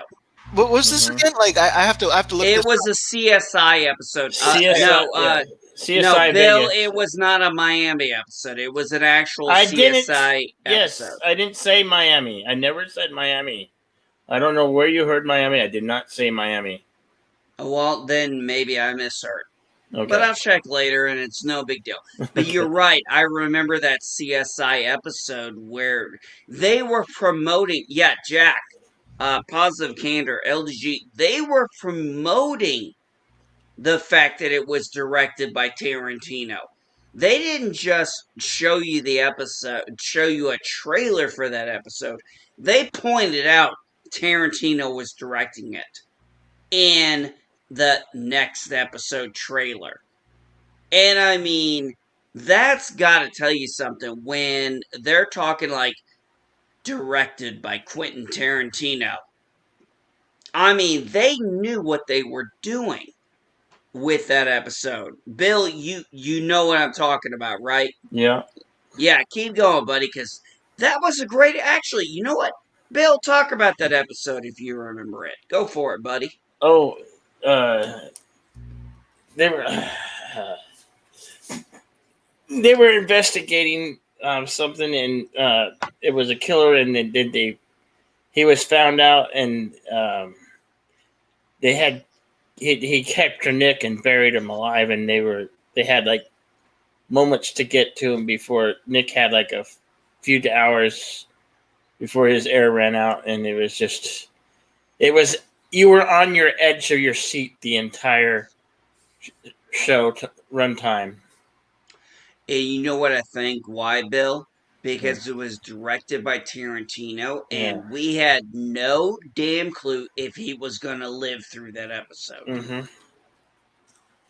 What was this again? Like I have to look. It This was a CSI episode. CSI, No, yeah. no, CSI Bill. Vegas. It was not a Miami episode. It was an actual I didn't. CSI Yes, episode. I didn't say Miami. I never said Miami. I don't know where you heard Miami. I did not say Miami. Well, then maybe I misheard. Okay. But I'll check later, and it's no big deal. But you're right. I remember that CSI episode where they were promoting. Yeah, Jack, Positive Candor, LDG. They were promoting the fact that it was directed by Tarantino. They didn't just show you the episode, show you a trailer for that episode. They pointed out Tarantino was directing it in the next episode trailer. And I mean, that's got to tell you something when they're talking like directed by Quentin Tarantino. I mean, they knew what they were doing with that episode. Bill, you know what I'm talking about, right? Yeah. Yeah, keep going, buddy, because that was a great. Actually, you know what? Bill, talk about that episode if you remember it. Go for it, buddy. Oh, they were investigating something, and it was a killer, and he was found out, and he captured Nick and buried him alive, and they had like moments to get to him before Nick had like a few hours before his air ran out, and it was you were on your edge of your seat the entire show runtime. And you know what I think? Why, Bill? Because it was directed by Tarantino, and we had no damn clue if he was going to live through that episode.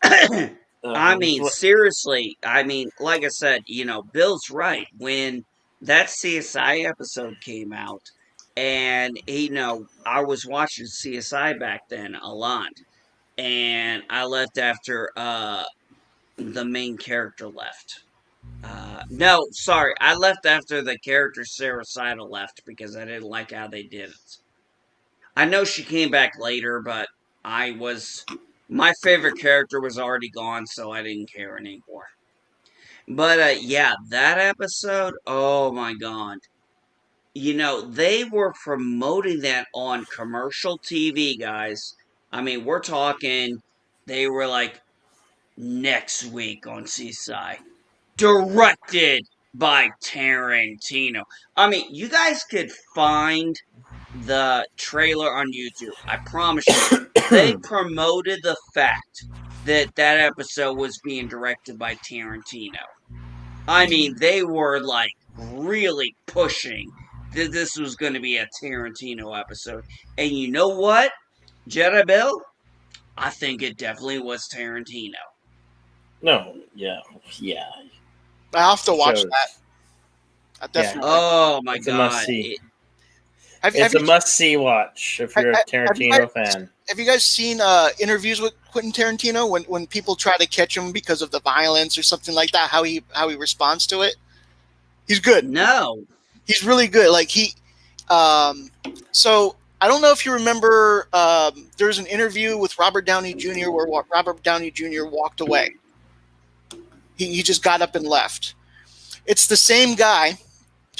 Mm-hmm. I mean, seriously. I mean, like I said, Bill's right. When that CSI episode came out, and, I was watching CSI back then a lot, and I left after the main character left. No, sorry. I left after the character Sarah Seidel left because I didn't like how they did it. I know she came back later, but my favorite character was already gone, so I didn't care anymore. But yeah, that episode, oh my god. They were promoting that on commercial TV, guys. I mean, we're talking, they were like, next week on Seaside. Directed by Tarantino. I mean, you guys could find the trailer on YouTube. I promise you. They promoted the fact that episode was being directed by Tarantino. I mean, they were like really pushing that this was going to be a Tarantino episode. And you know what, Jedi Bill? I think it definitely was Tarantino. No, yeah. I have to watch that. I definitely. Oh my it's god! A must-see. It's a must-see watch if you're a Tarantino fan. Have you guys seen interviews with Quentin Tarantino when people try to catch him because of the violence or something like that? How he responds to it? He's good. No, he's really good. Like so I don't know if you remember. There's an interview with Robert Downey Jr. where Robert Downey Jr. walked away. He just got up and left. It's the same guy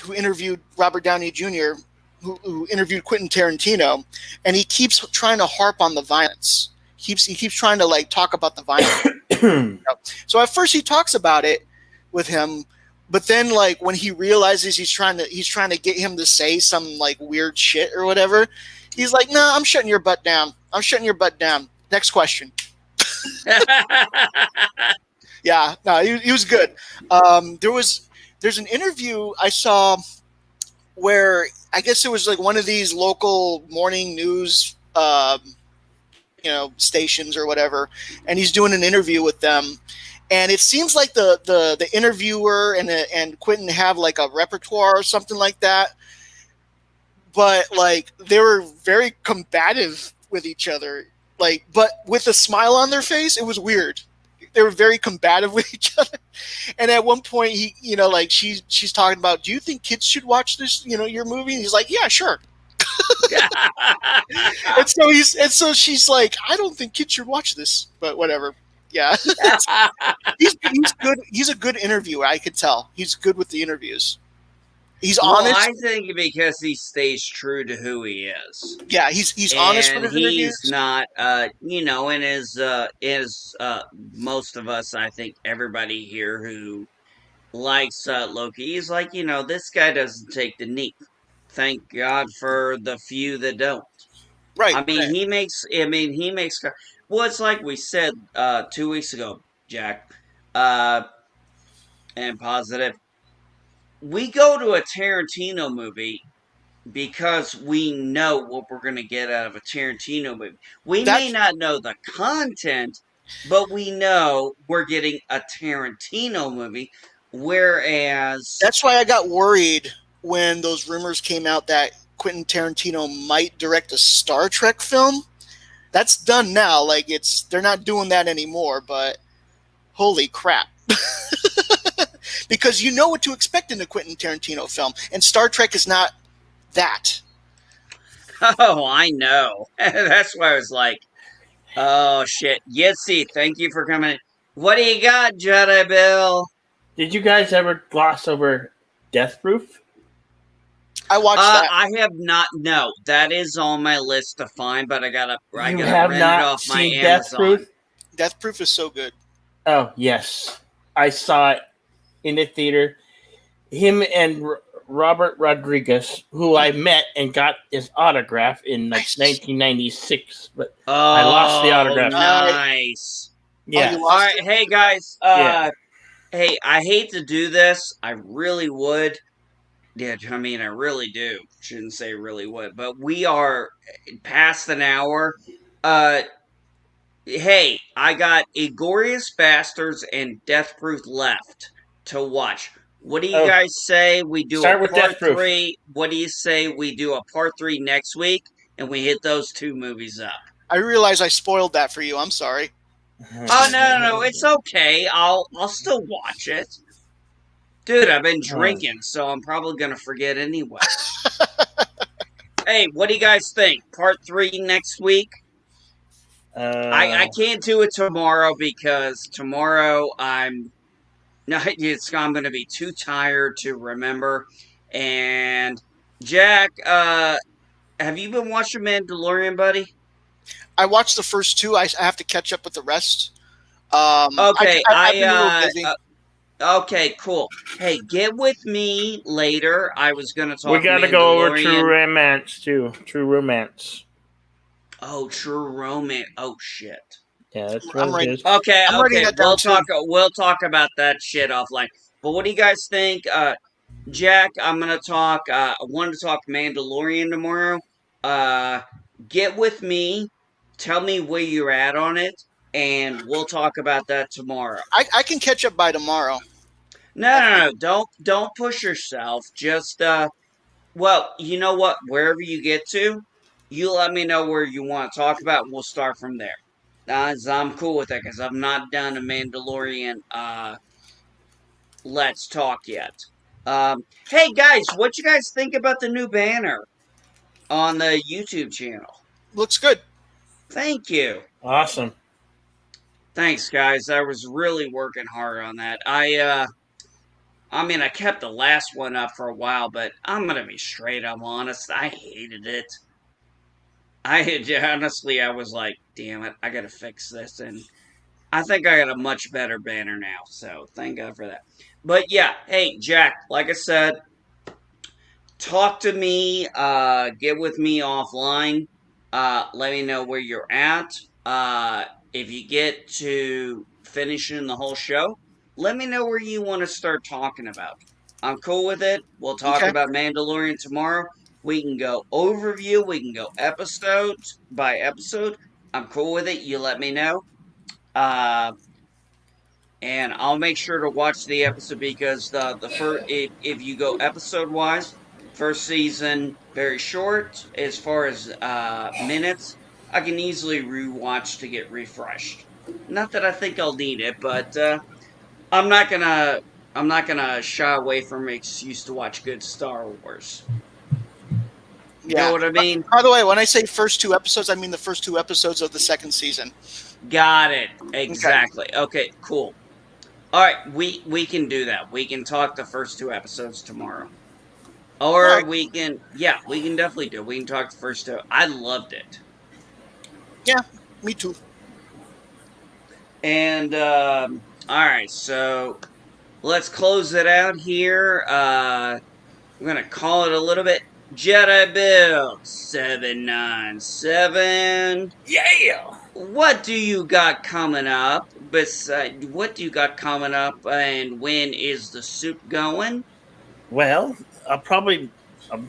who interviewed Robert Downey Jr., who interviewed Quentin Tarantino, and he keeps trying to harp on the violence. He keeps trying to like talk about the violence. So at first he talks about it with him, but then like when he realizes he's trying to get him to say some like weird shit or whatever, he's like, "No, I'm shutting your butt down. I'm shutting your butt down. Next question." Yeah, no, he was good. There's an interview I saw where I guess it was like one of these local morning news, stations or whatever, and he's doing an interview with them, and it seems like the interviewer and Quentin have like a repertoire or something like that, but like they were very combative with each other, like, but with a smile on their face. It was weird. They were very combative with each other. And at one point, she's talking about, do you think kids should watch this, your movie? And he's like, yeah, sure. And so she's like, I don't think kids should watch this, but whatever. Yeah, he's good. He's a good interviewer. I could tell he's good with the interviews. He's Well, honest. I think because he stays true to who he is. Yeah, he's honest with And his interviews. he's not, and as most of us, I think everybody here who likes Loki, he's like, this guy doesn't take the knee. Thank God for the few that don't. Right. I mean, right. he makes. Well, it's like we said 2 weeks ago, Jack, uh, and positive. We go to a Tarantino movie because we know what we're going to get out of a Tarantino movie. We may That's not know the content, but we know we're getting a Tarantino movie. Whereas, that's why I got worried when those rumors came out that Quentin Tarantino might direct a Star Trek film. That's done now. Like they're not doing that anymore. But holy crap! Because you know what to expect in a Quentin Tarantino film, and Star Trek is not that. oh, I know. That's why I was like, oh shit. Yitzy, thank you for coming in. What do you got, Jedi Bill? Did you guys ever gloss over Death Proof? I watched that. I have not. No, that is on my list to find, but I gotta You rent have it not off my seen Death Amazon. Proof? Death Proof is so good. Oh, yes. I saw it in the theater. Him and Robert Rodriguez, who I met and got his autograph in like Nice. 1996, but Oh, I lost the autograph. Nice. yeah. you All lost right, it? hey guys. Yeah. Hey, I hate to do this. I really would. Yeah, I mean, I really do. Shouldn't say really would, but we are past an hour. Uh, hey, I got Inglorious Bastards and Death Proof left to watch. What do you Oh, guys say we do start a with part Death Proof. 3? What do you say we do a part 3 next week and we hit those 2 movies up? I realize I spoiled that for you. I'm sorry. Oh no, it's okay. I'll still watch it. Dude, I've been drinking, so I'm probably gonna forget anyway. Hey, what do you guys think? Part 3 next week? I can't do it tomorrow because tomorrow I'm gonna be too tired to remember. And Jack, have you been watching Mandalorian, buddy? I watched the first 2. I have to catch up with the rest. Okay, I've been a little busy. Okay, cool. Hey, get with me later. I was gonna talk. We got to go over True Romance too. True Romance. Oh, True Romance. Oh shit. Yeah, that's I'm what right. it is. Okay, I'm writing okay. that down too. We'll talk about that shit offline. But what do you guys think? Jack, I'm gonna talk. I wanted to talk Mandalorian tomorrow. Get with me. Tell me where you're at on it, and we'll talk about that tomorrow. I can catch up by tomorrow. No. Don't push yourself. Just well, you know what? Wherever you get to, you let me know where you want to talk about. And we'll start from there. I'm cool with that because I've not done a Mandalorian Let's Talk yet. Hey guys, what you guys think about the new banner on the YouTube channel? Looks good. Thank you. Awesome. Thanks, guys. I was really working hard on that. I mean, I kept the last one up for a while, but I'm gonna be straight up honest. I hated it. Honestly, I was like, damn it, I gotta fix this, and I think I got a much better banner now. So thank God for that. But yeah, hey Jack, like I said, talk to me. Get with me offline. Let me know where you're at. If you get to finishing the whole show, let me know where you want to start talking about. I'm cool with it. We'll talk Okay. about Mandalorian tomorrow. We can go overview. We can go episode by episode. I'm cool with it. You let me know. And I'll make sure to watch the episode because the first if you go episode wise, first season very short as far as minutes. I can easily rewatch to get refreshed. Not that I think I'll need it, but I'm not gonna shy away from an excuse to watch good Star Wars. You know what I mean? By the way, when I say first 2 episodes, I mean the first 2 episodes of the 2nd season. Got it. Exactly. Okay, cool. All right, we can do that. We can talk the first 2 episodes tomorrow. Or All right. we can, yeah, we can definitely do it. We can talk the first 2. I loved it. Yeah, me too. And, all right, so let's close it out here. I'm going to call it a little bit. Jedi Bill 797. Yeah. What do you got coming up? What do you got coming up, and when is the soup going? Well, I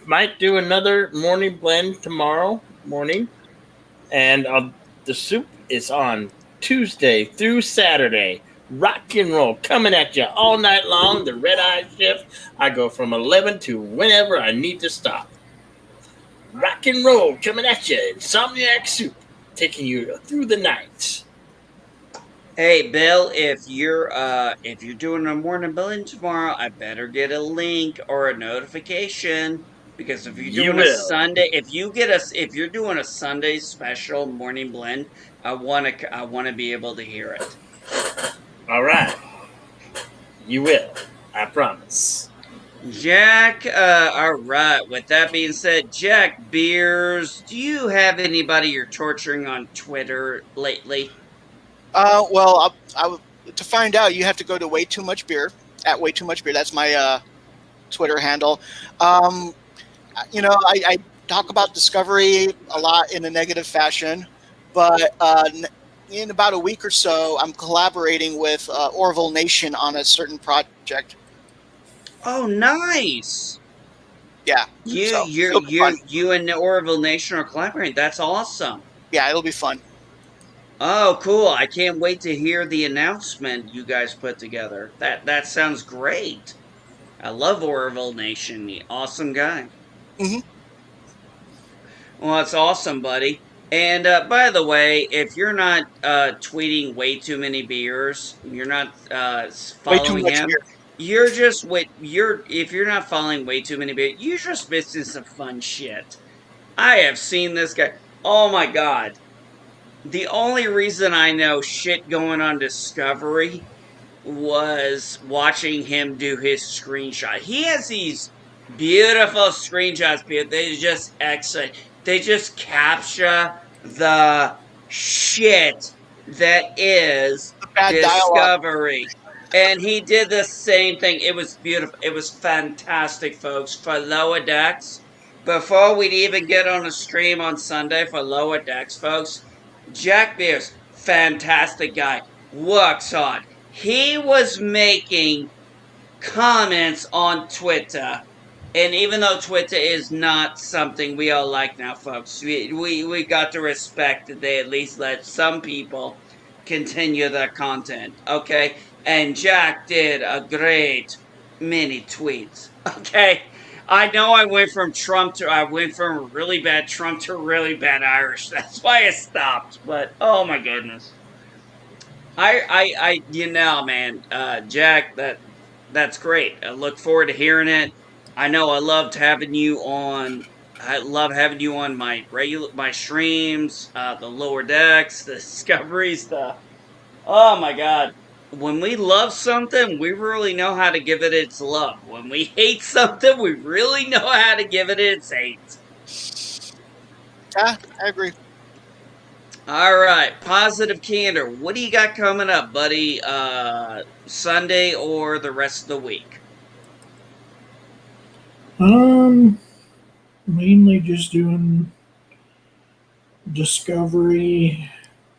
might do another morning blend tomorrow morning, and the soup is on Tuesday through Saturday. Rock and roll coming at you all night long. The red eye shift. I go from 11 to whenever I need to stop. Rock and roll coming at you. Insomniac soup taking you through the night. Hey Bill, if you're doing a morning blend tomorrow, I better get a link or a notification, because if you're You doing a will. Sunday, if you're doing a Sunday special morning blend, I wanna be able to hear it. All right. You will. I promise. Jack, all right. With that being said, Jack Beers, do you have anybody you're torturing on Twitter lately? Well, to find out, you have to go to Way Too Much Beer at Way Too Much Beer. That's my Twitter handle. I talk about Discovery a lot in a negative fashion, but in about a week or so, I'm collaborating with Orville Nation on a certain project. Oh, nice. Yeah. You So, you it'll be you fun. you and the Orville Nation are collaborating. That's awesome. Yeah, it'll be fun. Oh, cool. I can't wait to hear the announcement you guys put together. That sounds great. I love Orville Nation. Awesome guy. Hmm. Well, that's awesome, buddy. And by the way, if you're not tweeting way too many beers, you're not Way too following much him. beer. You're just if you're not following way too many beers, you're just missing some fun shit. I have seen this guy. Oh my god! The only reason I know shit going on Discovery was watching him do his screenshot. He has these beautiful screenshots, but they just excellent. They just capture the shit that is The bad dialogue. Discovery. And he did the same thing. It was beautiful. It was fantastic, folks. For Lower Decks, before we'd even get on a stream on Sunday for Lower Decks, folks, Jack Beers, fantastic guy, works hard. He was making comments on Twitter, and even though Twitter is not something we all like now, folks, we got to respect that they at least let some people continue their content, okay? And Jack did a great many tweets, okay? I know I went from really bad Trump to really bad Irish. That's why I stopped. But oh my goodness, man, Jack, that's great. I look forward to hearing it. I know I loved having you on. I love having you on my streams, the lower decks, the discoveries, oh my god. When we love something, we really know how to give it its love. When we hate something, we really know how to give it its hate. Yeah, I agree. All right, positive candor. What do you got coming up, buddy? Sunday or the rest of the week? Mainly just doing Discovery.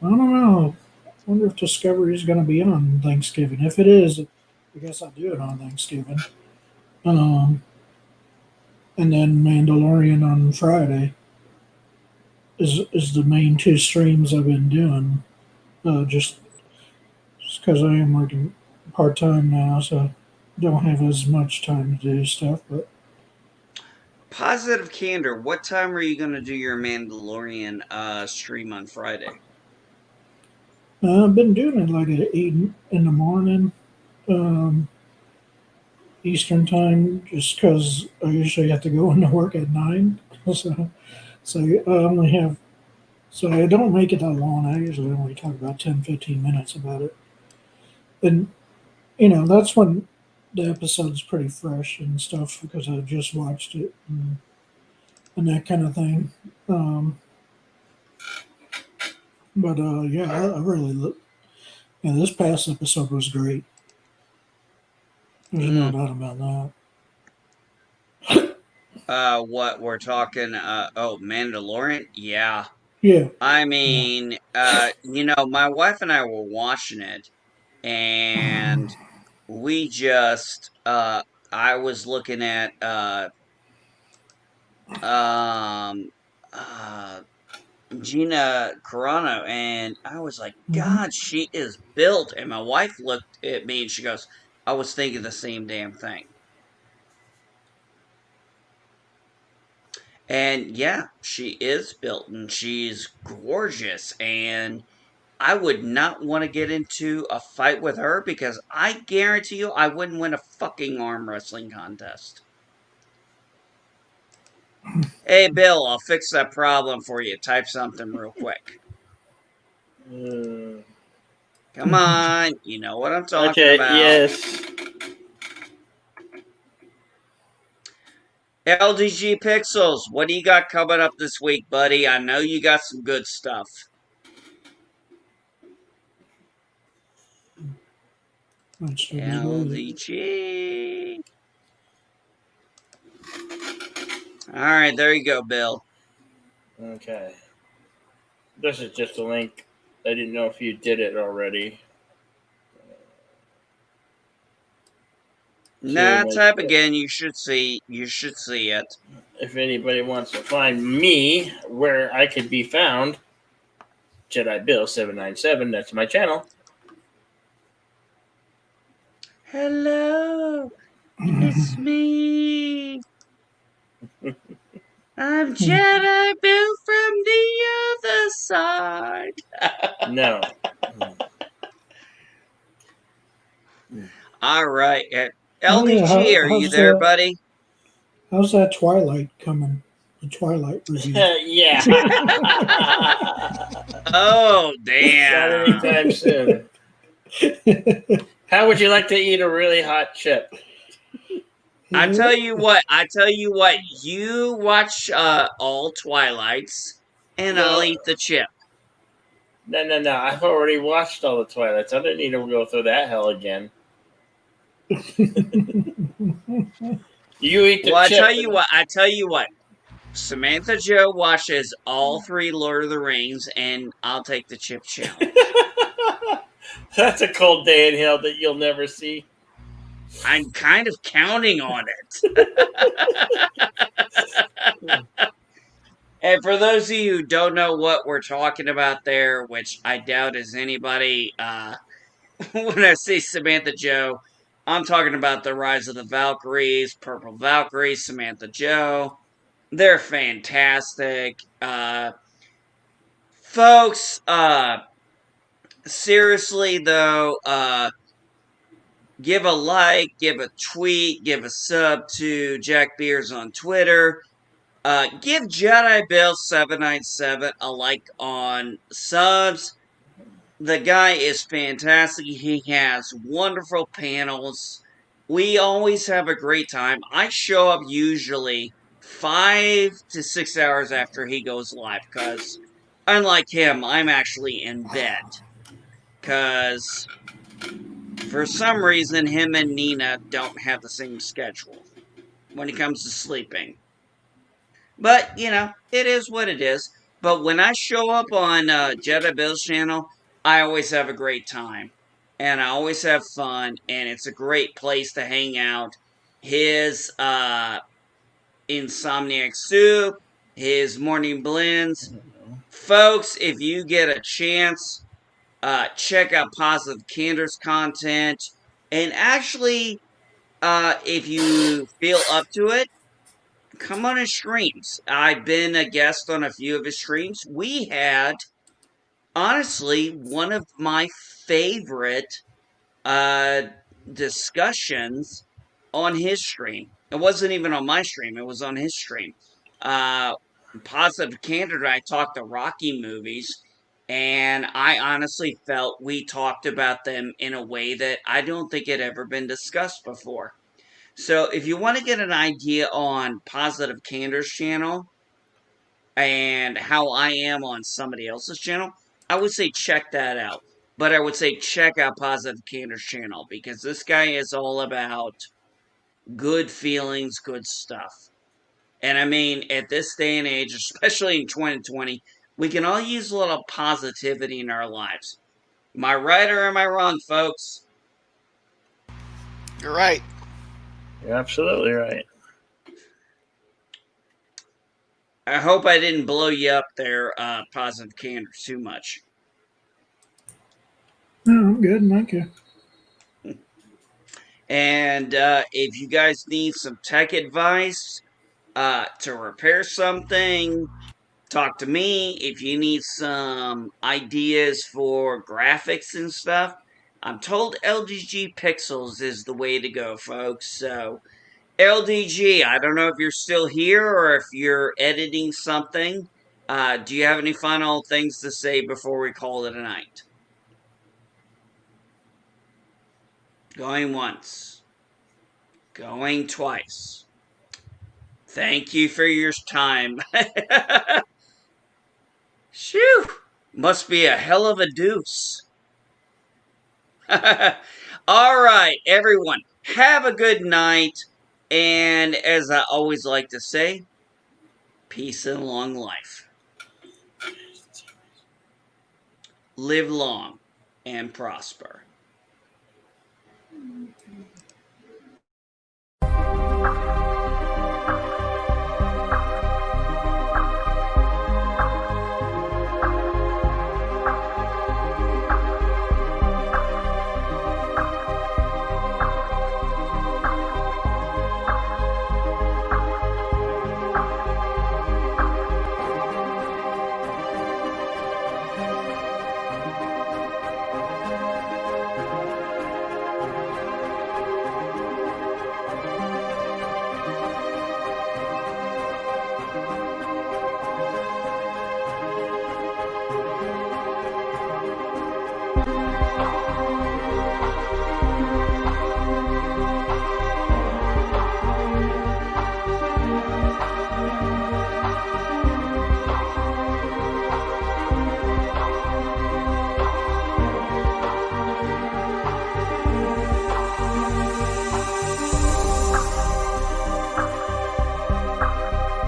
I don't know. I wonder if Discovery is going to be on Thanksgiving. If it is, I guess I'll do it on Thanksgiving. Um, and then Mandalorian on Friday is the main 2 streams I've been doing. Just because I am working part time now, so don't have as much time to do stuff. But Positive candor. What time are you going to do your Mandalorian stream on Friday? I've been doing it like at 8 in the morning, Eastern time, just because I usually have to go into work at 9. So, so I only have, so I don't make it that long. I usually only talk about 10, 15 minutes about it. And, that's when the episode's pretty fresh and stuff because I just watched it and that kind of thing. Um, but yeah, I really look. Yeah, this past episode was great. There's no Mm. doubt about that. What we're talking? Oh, Mandalorian. Yeah. Yeah, I yeah. mean, my wife and I were watching it, and we just, I was looking at, um, uh, Gina Carano, and I was like, Hmm. God, she is built. And my wife looked at me and she goes, I was thinking the same damn thing. And yeah, she is built and she's gorgeous. And I would not want to get into a fight with her because I guarantee you I wouldn't win a fucking arm wrestling contest. Hey, Bill, I'll fix that problem for you. Type something real quick. Uh, Come on, you know what I'm talking okay. about. Yes. LDG Pixels, what do you got coming up this week, buddy? I know you got some good stuff. That's so good. LDG. All right, there you go, Bill. Okay. This is just a link. I didn't know if you did it already. Nah, type again. You should see. You should see it. If anybody wants to find me where I could be found, Jedi Bill 797. That's my channel. Hello, it's me. I'm Jedi Bill from the other side. No. All right, Oh yeah, LDG, are you there, buddy? how's that Twilight coming? The Twilight review. Yeah. Oh, Not damn. anytime soon. How would you like to eat a really hot chip? I tell you what. You watch all Twilights, and I'll eat the chip. No. I've already watched all the Twilights. I don't need to go through that hell again. You eat the Well, chip. I tell you what. Samantha Joe watches all 3 Lord of the Rings, and I'll take the chip challenge. That's a cold day in hell that you'll never see. I'm kind of counting on it. And for those of you who don't know what we're talking about there, which I doubt is anybody, when I say Samantha Joe, I'm talking about the Rise of the Valkyries, Purple Valkyries, Samantha Joe. They're fantastic. Folks, seriously though, give a like, give a tweet, give a sub to Jack Beers on Twitter. Give Jedi Bill 797 a like on subs. The guy is fantastic. He has wonderful panels. We always have a great time. I show up usually 5 to 6 hours after he goes live because, unlike him, I'm actually in bed. Because for some reason, him and Nina don't have the same schedule when it comes to sleeping. But, it is what it is. But when I show up on Jedi Bill's channel, I always have a great time. And I always have fun. And it's a great place to hang out. His Insomniac Soup, his Morning Blends. Folks, if you get a chance, check out Positive Cander's content. And actually, if you feel up to it, come on his streams. I've been a guest on a few of his streams. We had, honestly, one of my favorite discussions on his stream. It wasn't even on my stream, it was on his stream. Positive Candor, I talked the Rocky movies, and I honestly felt we talked about them in a way that I don't think had ever been discussed before. So if you want to get an idea on Positive Candor's channel and how I am on somebody else's channel, I would say check that out. But I would say check out Positive Candor's channel because this guy is all about good feelings, good stuff. And I mean, at this day and age, especially in 2020, we can all use a little positivity in our lives. Am I right or am I wrong, folks? You're right. You're absolutely right. I hope I didn't blow you up there, Positive Candor, too much. No, I'm good. Thank you. And if you guys need some tech advice to repair something, talk to me. If you need some ideas for graphics and stuff, I'm told LDG Pixels is the way to go, folks. So, LDG, I don't know if you're still here or if you're editing something. Do you have any final things to say before we call it a night? Going once. Going twice. Thank you for your time. Shoo! Must be a hell of a deuce. All right, everyone. Have a good night. And as I always like to say, peace and long life. Live long and prosper.